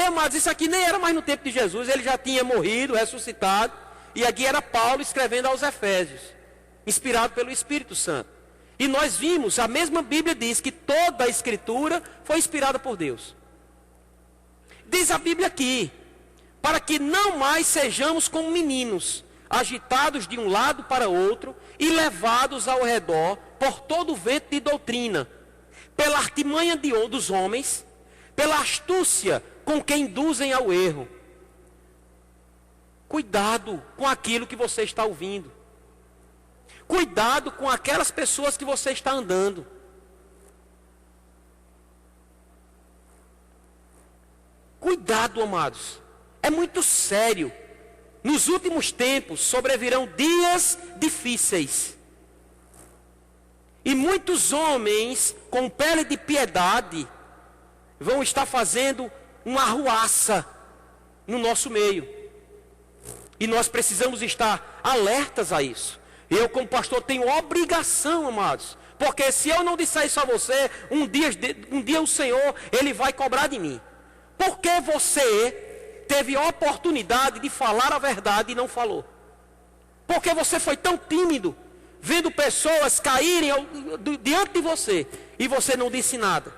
Amados, isso aqui nem era mais no tempo de Jesus, ele já tinha morrido, ressuscitado. E aqui era Paulo escrevendo aos Efésios, inspirado pelo Espírito Santo. E nós vimos, a mesma Bíblia diz que toda a Escritura foi inspirada por Deus. Diz a Bíblia aqui, para que não mais sejamos como meninos, agitados de um lado para outro e levados ao redor por todo o vento de doutrina, pela artimanha dos homens, pela astúcia com que induzem ao erro. Cuidado com aquilo que você está ouvindo. Cuidado com aquelas pessoas que você está andando. Cuidado, amados. É muito sério. Nos últimos tempos sobrevirão dias difíceis. E muitos homens com pele de piedade vão estar fazendo uma arruaça no nosso meio. E nós precisamos estar alertas a isso. Eu, como pastor, tenho obrigação, amados. Porque se eu não disser isso a você, um dia o Senhor, Ele vai cobrar de mim. Porque você teve a oportunidade de falar a verdade e não falou? Porque você foi tão tímido, vendo pessoas caírem diante de você, e você não disse nada.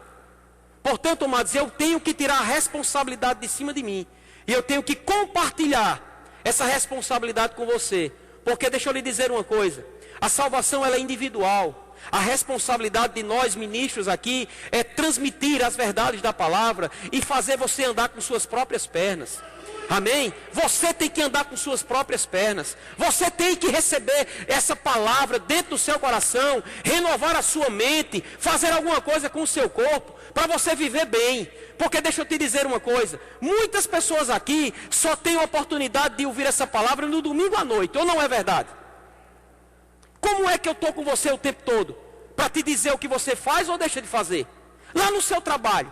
Portanto, amados, eu tenho que tirar a responsabilidade de cima de mim. E eu tenho que compartilhar essa responsabilidade com você. Porque deixa eu lhe dizer uma coisa, a salvação ela é individual. A responsabilidade de nós ministros aqui é transmitir as verdades da palavra e fazer você andar com suas próprias pernas. Amém? Você tem que andar com suas próprias pernas. Você tem que receber essa palavra dentro do seu coração, renovar a sua mente, fazer alguma coisa com o seu corpo, para você viver bem. Porque deixa eu te dizer uma coisa, muitas pessoas aqui só têm a oportunidade de ouvir essa palavra no domingo à noite, ou não é verdade? Como é que eu estou com você o tempo todo? Para te dizer o que você faz ou deixa de fazer? Lá no seu trabalho,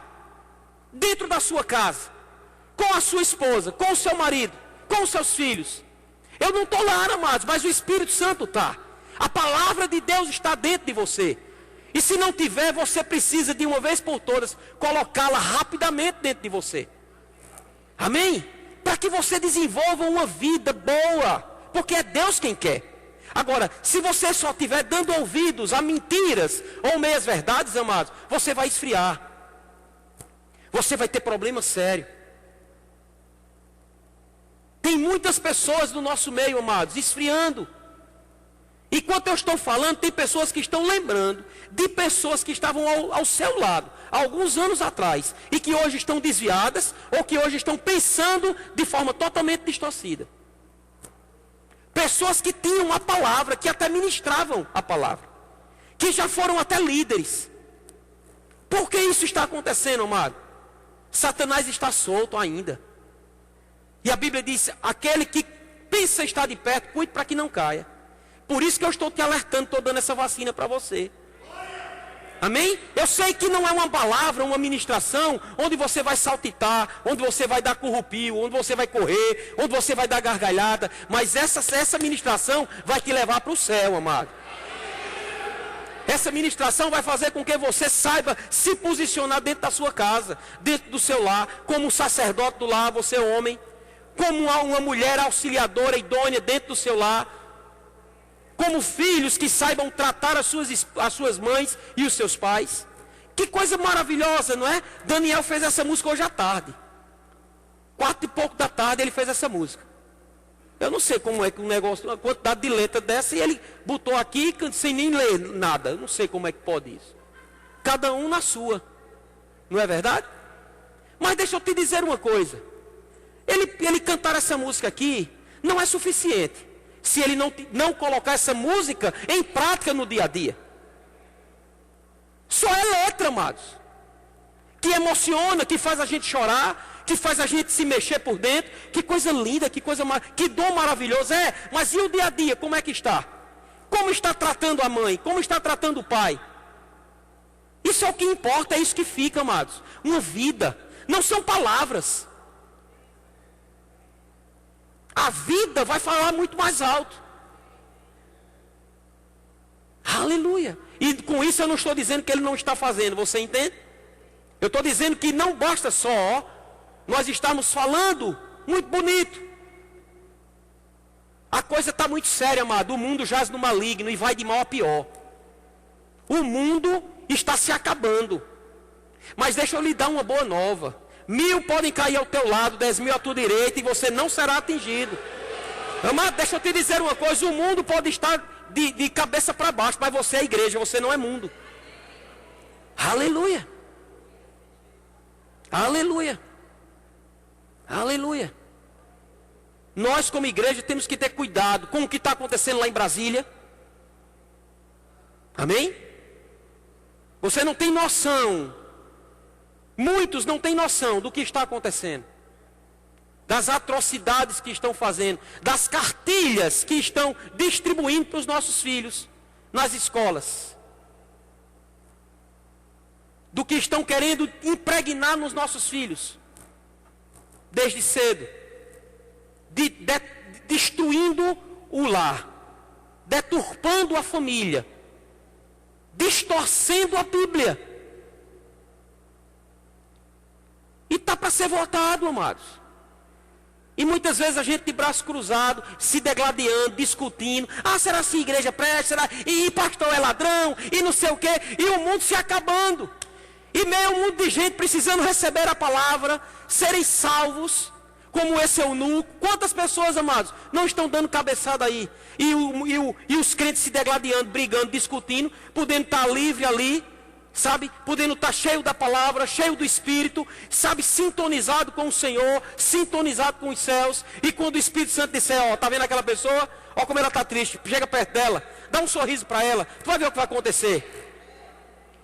dentro da sua casa, com a sua esposa, com o seu marido, com os seus filhos. Eu não estou lá, amados, mas o Espírito Santo está. A palavra de Deus está dentro de você. E se não tiver, você precisa de uma vez por todas colocá-la rapidamente dentro de você. Amém? Para que você desenvolva uma vida boa, porque é Deus quem quer. Agora, se você só estiver dando ouvidos a mentiras ou meias verdades, amados, você vai esfriar. Você vai ter problema sério. Tem muitas pessoas no nosso meio, amados, esfriando. Enquanto eu estou falando, tem pessoas que estão lembrando de pessoas que estavam ao seu lado, há alguns anos atrás, e que hoje estão desviadas, ou que hoje estão pensando de forma totalmente distorcida. Pessoas que tinham a palavra, que até ministravam a palavra, que já foram até líderes. Por que isso está acontecendo, amado? Satanás está solto ainda. E a Bíblia diz, aquele que pensa estar de perto, cuide para que não caia. Por isso que eu estou te alertando, estou dando essa vacina para você. Amém? Eu sei que não é uma palavra, uma ministração, onde você vai saltitar, onde você vai dar currupio, onde você vai correr, onde você vai dar gargalhada. Mas essa ministração vai te levar para o céu, amado. Essa ministração vai fazer com que você saiba se posicionar dentro da sua casa, dentro do seu lar, como um sacerdote do lar, você é homem, como uma mulher auxiliadora, idônea dentro do seu lar, como filhos que saibam tratar as suas mães e os seus pais. Que coisa maravilhosa, não é? Daniel fez essa música hoje à tarde. 4 e pouco da tarde ele fez essa música. Eu não sei como é que um negócio, uma quantidade de letra dessa, e ele botou aqui sem nem ler nada. Eu não sei como é que pode isso. Cada um na sua. Não é verdade? Mas deixa eu te dizer uma coisa. Ele cantar essa música aqui não é suficiente se ele não colocar essa música em prática no dia a dia. Só é letra, amados, que emociona, que faz a gente chorar, que faz a gente se mexer por dentro. Que coisa linda, que dom maravilhoso. Mas e o dia a dia, como é que está? Como está tratando a mãe? Como está tratando o pai? Isso é o que importa, é isso que fica, amados. Uma vida, não são palavras. A vida vai falar muito mais alto. Aleluia. E com isso eu não estou dizendo que ele não está fazendo, você entende? Eu estou dizendo que não basta só nós estarmos falando muito bonito. A coisa está muito séria, amado. O mundo jaz no maligno e vai de mal a pior. O mundo está se acabando. Mas deixa eu lhe dar uma boa nova. 1000 podem cair ao teu lado, 10.000 à tua direita, e você não será atingido. Amado, deixa eu te dizer uma coisa. O mundo pode estar de cabeça para baixo, mas você é igreja, você não é mundo. Aleluia. Aleluia. Aleluia. Nós como igreja temos que ter cuidado com o que está acontecendo lá em Brasília. Amém? Você não tem noção. Muitos não têm noção do que está acontecendo. Das atrocidades que estão fazendo. Das cartilhas que estão distribuindo para os nossos filhos nas escolas. Do que estão querendo impregnar nos nossos filhos. Desde cedo. Destruindo o lar. Deturpando a família. Distorcendo a Bíblia. E está para ser votado, amados. E muitas vezes a gente de braço cruzado, se degladiando, discutindo. Ah, será assim igreja presta? Será? E pastor é ladrão? E não sei o quê. E o mundo se acabando. E meio mundo de gente precisando receber a palavra, serem salvos, como esse eunuco. Quantas pessoas, amados, não estão dando cabeçada aí? E os crentes se degladiando, brigando, discutindo, podendo estar livre ali, sabe? Podendo estar cheio da palavra, cheio do Espírito, sabe? Sintonizado com o Senhor, sintonizado com os céus. E quando o Espírito Santo disser, ó, tá vendo aquela pessoa? Ó como ela está triste, chega perto dela, dá um sorriso para ela, tu vai ver o que vai acontecer.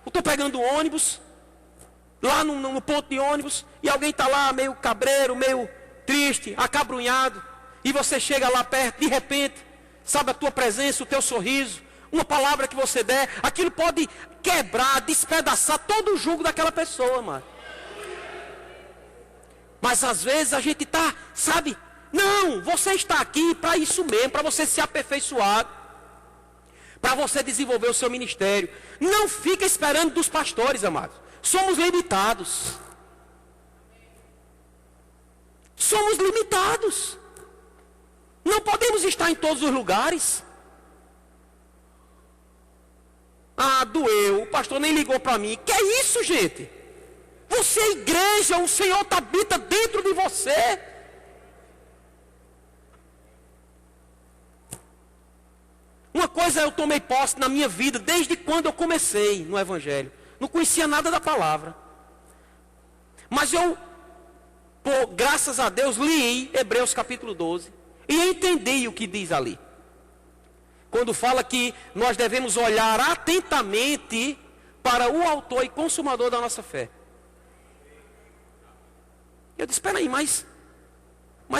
Eu estou pegando o ônibus, lá no ponto de ônibus, e alguém está lá meio cabreiro, meio triste, acabrunhado, e você chega lá perto, de repente, sabe, a tua presença, o teu sorriso, uma palavra que você der, aquilo pode quebrar, despedaçar todo o jugo daquela pessoa, mano. Mas às vezes a gente está, sabe, não, você está aqui para isso mesmo, para você ser aperfeiçoado, para você desenvolver o seu ministério. Não fica esperando dos pastores, amados. Somos limitados. Somos limitados. Não podemos estar em todos os lugares. Ah, doeu, o pastor nem ligou para mim. Que é isso, gente? Você é igreja, o Senhor habita dentro de você. Uma coisa eu tomei posse na minha vida, desde quando eu comecei no Evangelho. Não conhecia nada da palavra. Mas eu, graças a Deus, li Hebreus capítulo 12. E entendi o que diz ali. Quando fala que nós devemos olhar atentamente para o autor e consumador da nossa fé. Eu disse, espera aí, mas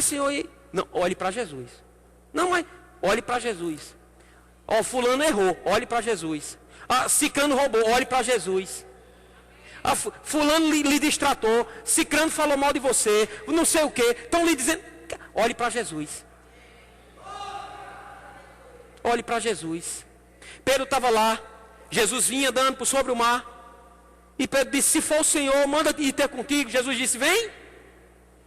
Senhor, não, olhe para Jesus. Não, mas olhe para Jesus. Ó, fulano errou, olhe para Jesus. Ah, ciclano roubou, olhe para Jesus. Ah, fulano lhe distratou, ciclano falou mal de você, não sei o que, estão lhe dizendo, olhe para Jesus. Olhe para Jesus. Pedro estava lá, Jesus vinha andando por sobre o mar, e Pedro disse, se for o Senhor, manda ir ter contigo. Jesus disse, vem.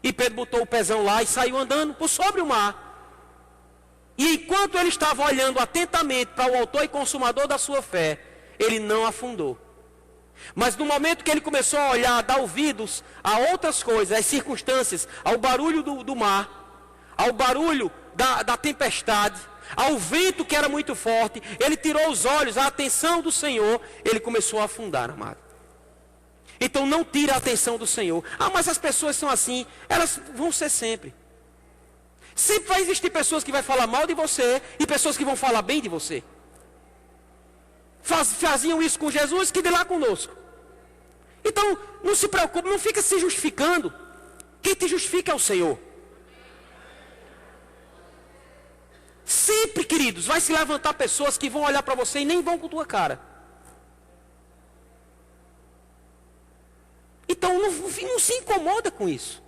E Pedro botou o pezão lá e saiu andando por sobre o mar. E enquanto ele estava olhando atentamente para o autor e consumador da sua fé, ele não afundou. Mas no momento que ele começou a olhar, a dar ouvidos a outras coisas, às circunstâncias, ao barulho do mar, ao barulho da tempestade, ao vento que era muito forte, ele tirou os olhos, a atenção do Senhor, ele começou a afundar, amado. Então não tire a atenção do Senhor. Ah, mas as pessoas são assim, elas vão ser sempre. Sempre vai existir pessoas que vão falar mal de você e pessoas que vão falar bem de você. Faziam isso com Jesus, que de lá conosco. Então, não se preocupe, não fica se justificando. Quem te justifica é o Senhor. Sempre, queridos, vai se levantar pessoas que vão olhar para você e nem vão com tua cara. Então, não se incomoda com isso.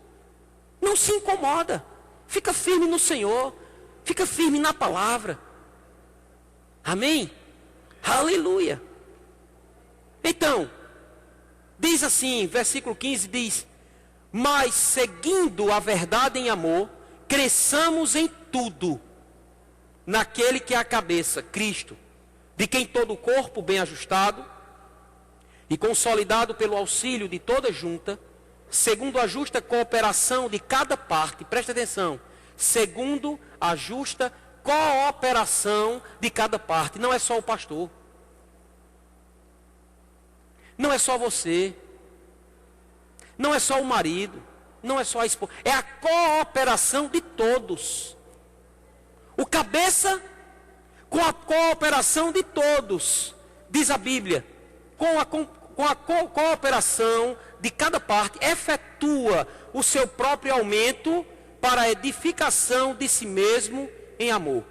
Não se incomoda. Fica firme no Senhor. Fica firme na palavra. Amém? Aleluia. Então, diz assim, versículo 15 diz, mas seguindo a verdade em amor, cresçamos em tudo, naquele que é a cabeça, Cristo, de quem todo o corpo bem ajustado e consolidado pelo auxílio de toda junta, segundo a justa cooperação de cada parte, presta atenção, segundo a justa cooperação de cada parte, não é só o pastor, não é só você, não é só o marido, não é só a esposa, é a cooperação de todos. O cabeça, com a cooperação de todos, diz a Bíblia, com a cooperação de cada parte, efetua o seu próprio aumento para a edificação de si mesmo em amor.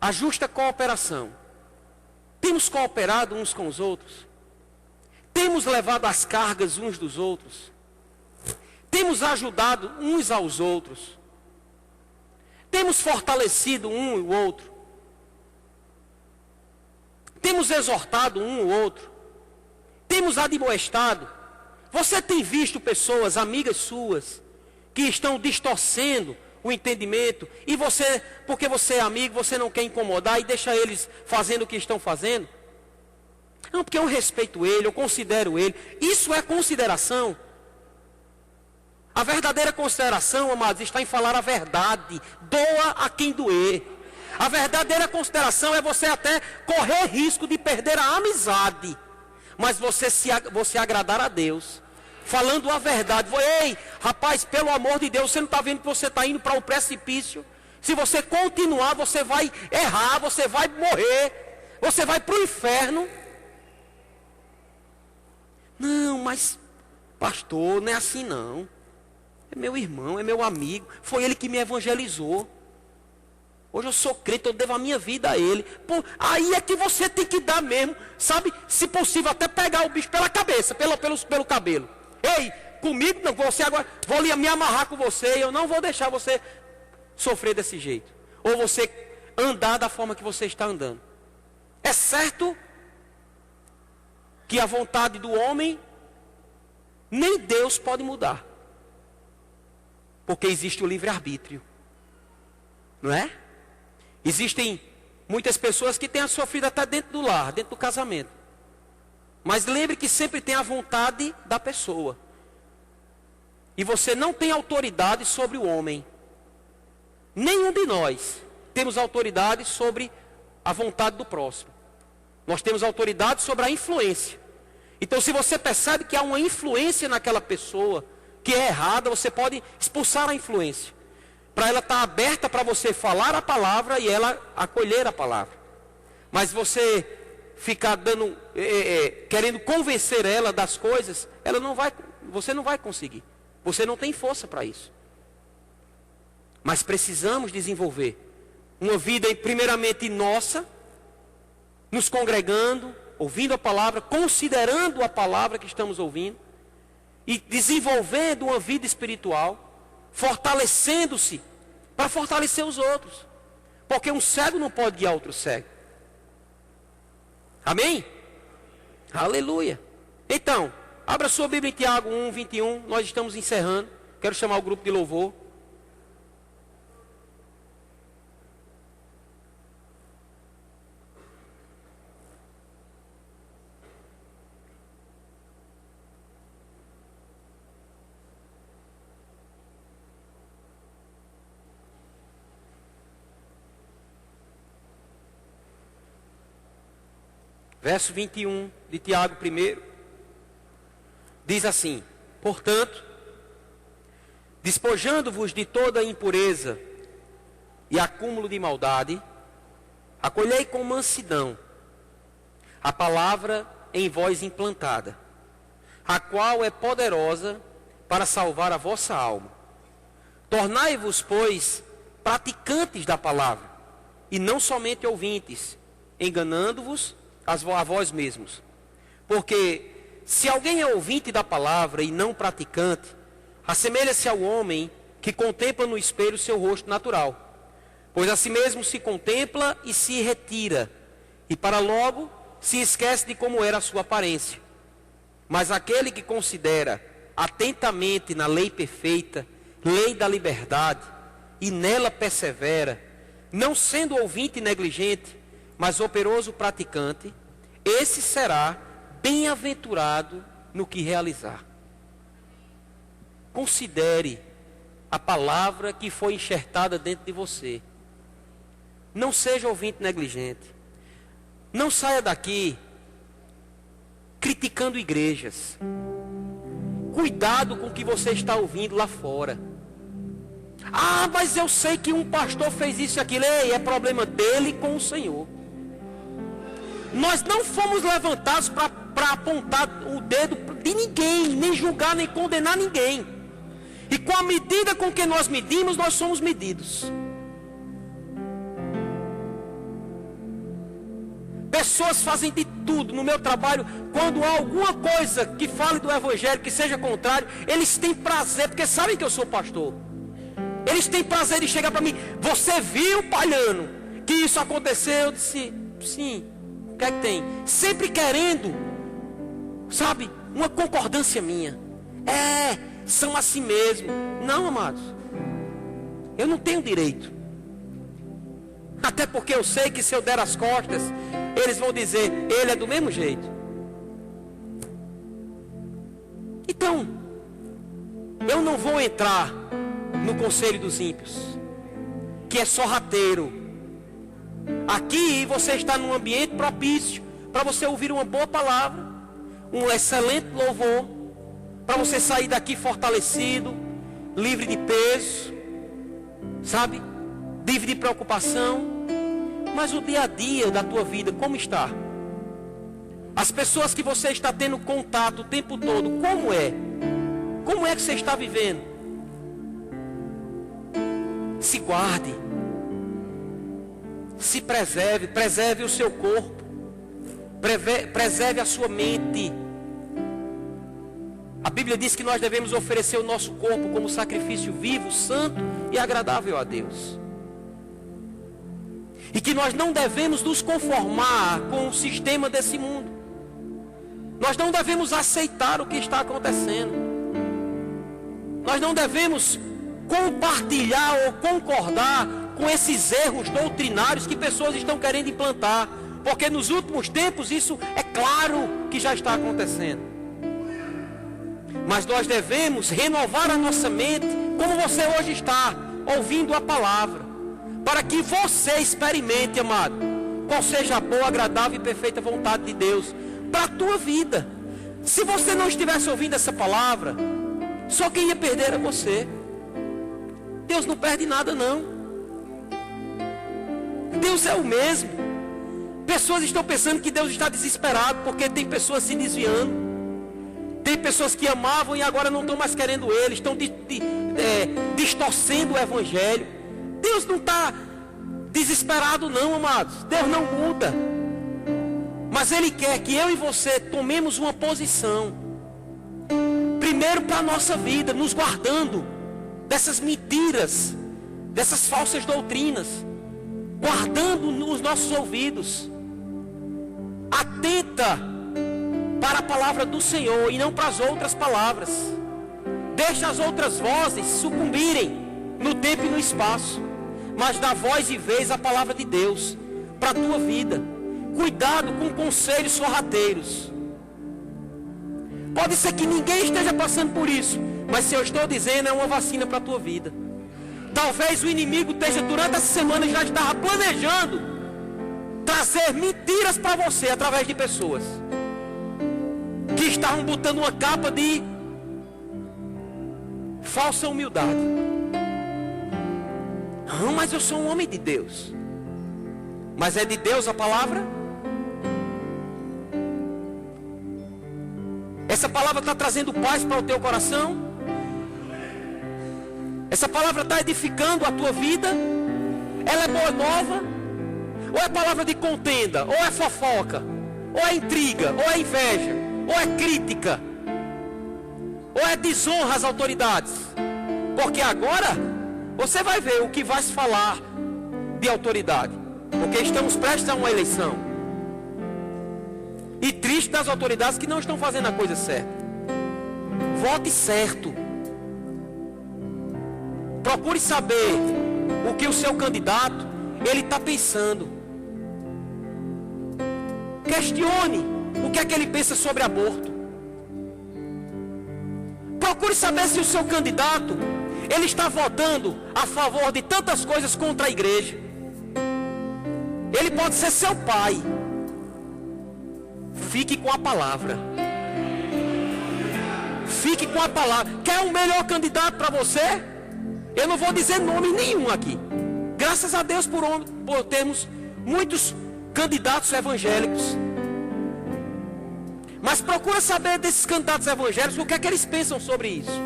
A justa cooperação. Temos cooperado uns com os outros? Temos levado as cargas uns dos outros? Temos ajudado uns aos outros? Temos fortalecido um e o outro? Temos exortado um ou outro? Temos admoestado? Você tem visto pessoas, amigas suas, que estão distorcendo o entendimento, e você, porque você é amigo, você não quer incomodar e deixa eles fazendo o que estão fazendo? Não, porque eu respeito ele, eu considero ele. Isso é consideração. A verdadeira consideração, amados, está em falar a verdade. Doa a quem doer. A verdadeira consideração é você até correr risco de perder a amizade, mas você agradar a Deus, falando a verdade. Ei, rapaz, pelo amor de Deus, você não está vendo que você está indo para o precipício? Se você continuar, você vai errar, você vai morrer, você vai para o inferno. Não, mas pastor, não é assim não. É meu irmão, é meu amigo, foi ele que me evangelizou. Hoje eu sou crente, eu devo a minha vida a ele. Pô, aí é que você tem que dar mesmo, sabe? Se possível, até pegar o bicho pela cabeça, pelo cabelo. Ei, comigo não, você agora, vou me amarrar com você e eu não vou deixar você sofrer desse jeito. Ou você andar da forma que você está andando. É certo que a vontade do homem, nem Deus pode mudar. Porque existe o livre-arbítrio. Não é? Existem muitas pessoas que têm sofrido até dentro do lar, dentro do casamento. Mas lembre que sempre tem a vontade da pessoa. E você não tem autoridade sobre o homem. Nenhum de nós temos autoridade sobre a vontade do próximo. Nós temos autoridade sobre a influência. Então, se você percebe que há uma influência naquela pessoa que é errada, você pode expulsar a influência, para ela estar aberta para você falar a palavra e ela acolher a palavra. Mas você ficar querendo convencer ela das coisas, você não vai conseguir. Você não tem força para isso. Mas precisamos desenvolver uma vida primeiramente nossa, nos congregando, ouvindo a palavra, considerando a palavra que estamos ouvindo, e desenvolvendo uma vida espiritual, fortalecendo-se para fortalecer os outros. Porque um cego não pode guiar outro cego. Amém? Aleluia. Então, abra sua Bíblia em Tiago 1, 21. Nós estamos encerrando. Quero chamar o grupo de louvor. Verso 21 de Tiago 1, diz assim: portanto, despojando-vos de toda impureza e acúmulo de maldade, acolhei com mansidão a palavra em vós implantada, a qual é poderosa para salvar a vossa alma. Tornai-vos, pois, praticantes da palavra, e não somente ouvintes, enganando-vos a vós mesmos. Porque se alguém é ouvinte da palavra e não praticante, assemelha-se ao homem que contempla no espelho seu rosto natural. Pois a si mesmo se contempla e se retira, e para logo se esquece de como era a sua aparência. Mas aquele que considera atentamente na lei perfeita, lei da liberdade, e nela persevera, não sendo ouvinte negligente, mas operoso praticante, esse será bem-aventurado no que realizar. Considere a palavra que foi enxertada dentro de você. Não seja ouvinte negligente. Não saia daqui criticando igrejas. Cuidado com o que você está ouvindo lá fora. Ah, mas eu sei que um pastor fez isso e aquilo. Ei, é problema dele com o Senhor. Nós não fomos levantados para apontar o dedo de ninguém, nem julgar, nem condenar ninguém. E com a medida com que nós medimos, nós somos medidos. Pessoas fazem de tudo no meu trabalho. Quando há alguma coisa que fale do evangelho, que seja contrário, eles têm prazer, porque sabem que eu sou pastor. Eles têm prazer de chegar para mim. Você viu, Palhano, que isso aconteceu? Eu disse, sim. O que é que tem? Sempre querendo, sabe, uma concordância minha. São assim mesmo. Não, amados. Eu não tenho direito. Até porque eu sei que se eu der as costas, eles vão dizer, ele é do mesmo jeito. Então, eu não vou entrar no conselho dos ímpios, que é sorrateiro. Aqui você está num ambiente propício para você ouvir uma boa palavra, um excelente louvor, para você sair daqui fortalecido, livre de peso, sabe? Livre de preocupação. Mas o dia a dia da tua vida, como está? As pessoas que você está tendo contato o tempo todo, como é? Como é que você está vivendo? Se guarde. Se preserve. Preserve o seu corpo. Preserve a sua mente. A Bíblia diz que nós devemos oferecer o nosso corpo como sacrifício vivo, santo e agradável a Deus. E que nós não devemos nos conformar com o sistema desse mundo. Nós não devemos aceitar o que está acontecendo. Nós não devemos compartilhar ou concordar com esses erros doutrinários que pessoas estão querendo implantar. Porque nos últimos tempos isso é claro que já está acontecendo. Mas nós devemos renovar a nossa mente, como você hoje está, ouvindo a palavra. Para que você experimente, amado, qual seja a boa, agradável e perfeita vontade de Deus para a tua vida. Se você não estivesse ouvindo essa palavra, só quem ia perder era você. Deus não perde nada, não. Deus é o mesmo. Pessoas estão pensando que Deus está desesperado porque tem pessoas se desviando. Tem pessoas que amavam e agora não estão mais querendo Ele, estão distorcendo o Evangelho. Deus não está desesperado não, amados. Deus não muda. Mas Ele quer que eu e você tomemos uma posição. Primeiro para a nossa vida, nos guardando dessas mentiras, dessas falsas doutrinas. Guardando nos nossos ouvidos. Atenta para a palavra do Senhor e não para as outras palavras. Deixa as outras vozes sucumbirem no tempo e no espaço. Mas dá voz e vez à palavra de Deus para a tua vida. Cuidado com conselhos sorrateiros. Pode ser que ninguém esteja passando por isso, mas se eu estou dizendo, é uma vacina para a tua vida. Talvez o inimigo esteja durante essa semana já estava planejando trazer mentiras para você através de pessoas que estavam botando uma capa de falsa humildade. Não, mas eu sou um homem de Deus. Mas é de Deus a palavra? Essa palavra está trazendo paz para o teu coração? Essa palavra está edificando a tua vida? Ela é boa nova? Ou é palavra de contenda? Ou é fofoca? Ou é intriga? Ou é inveja? Ou é crítica? Ou é desonra às autoridades? Porque agora você vai ver o que vai se falar de autoridade. Porque estamos prestes a uma eleição. E triste das autoridades que não estão fazendo a coisa certa. Vote certo. Procure saber o que o seu candidato ele está pensando. Questione o que é que ele pensa sobre aborto. Procure saber se o seu candidato, ele está votando a favor de tantas coisas contra a igreja. Ele pode ser seu pai. Fique com a palavra. Fique com a palavra. Quer um melhor candidato para você? Eu não vou dizer nome nenhum aqui. Graças a Deus por termos muitos candidatos evangélicos. Mas procura saber desses candidatos evangélicos o que é que eles pensam sobre isso.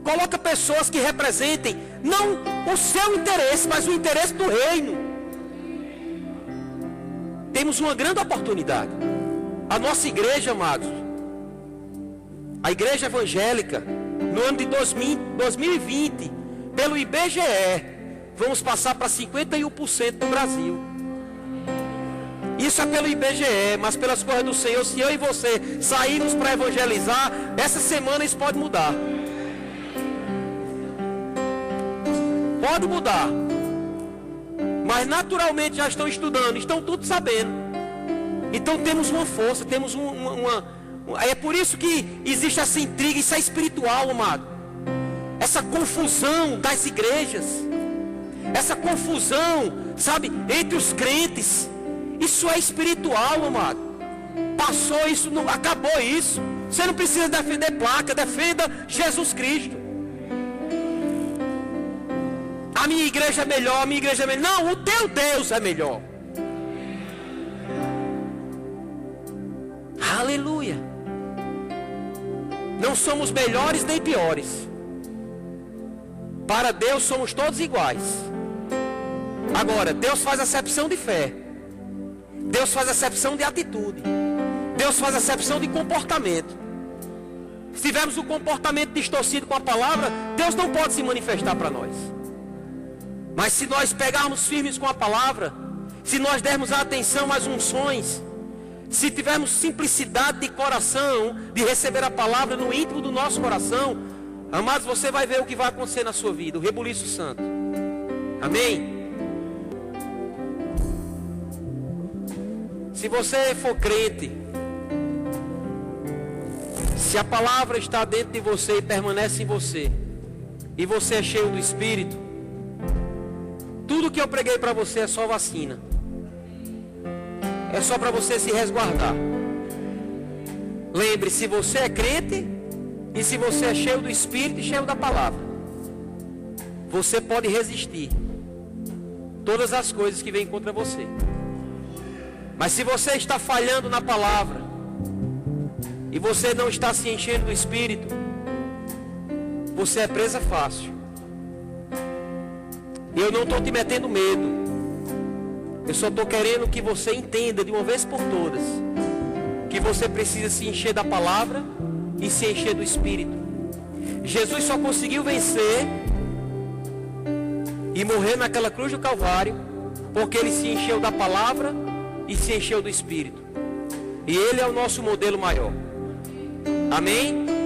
Coloca pessoas que representem não o seu interesse, mas o interesse do reino. Temos uma grande oportunidade. A nossa igreja, amados, a igreja evangélica, no ano de 2020, pelo IBGE, vamos passar para 51% do Brasil. Isso é pelo IBGE, mas pelas coisas do Senhor, se eu e você sairmos para evangelizar, essa semana isso pode mudar. Pode mudar. Mas naturalmente já estão estudando, estão tudo sabendo. Então temos uma força, temos é por isso que existe essa intriga, isso é espiritual, amado. Essa confusão das igrejas, essa confusão, sabe, entre os crentes. Isso é espiritual, amado. Passou isso, não acabou isso. Você não precisa defender placa, defenda Jesus Cristo. A minha igreja é melhor, a minha igreja é melhor. Não, o teu Deus é melhor. Aleluia. Não somos melhores nem piores. Para Deus somos todos iguais. Agora, Deus faz acepção de fé. Deus faz acepção de atitude. Deus faz acepção de comportamento. Se tivermos um comportamento distorcido com a palavra, Deus não pode se manifestar para nós. Mas se nós pegarmos firmes com a palavra, se nós dermos a atenção às unções, se tivermos simplicidade de coração, de receber a palavra no íntimo do nosso coração, amados, você vai ver o que vai acontecer na sua vida, o rebuliço santo. Amém? Se você for crente, se a palavra está dentro de você e permanece em você, e você é cheio do Espírito, tudo que eu preguei para você é só vacina. É só para você se resguardar. Lembre, se você é crente e se você é cheio do Espírito e cheio da palavra, você pode resistir todas as coisas que vêm contra você. Mas se você está falhando na palavra e você não está se enchendo do Espírito, você é presa fácil. Eu não estou te metendo medo. Eu só estou querendo que você entenda de uma vez por todas que você precisa se encher da palavra e se encher do Espírito. Jesus só conseguiu vencer e morrer naquela cruz do Calvário porque ele se encheu da palavra e se encheu do Espírito. E ele é o nosso modelo maior. Amém?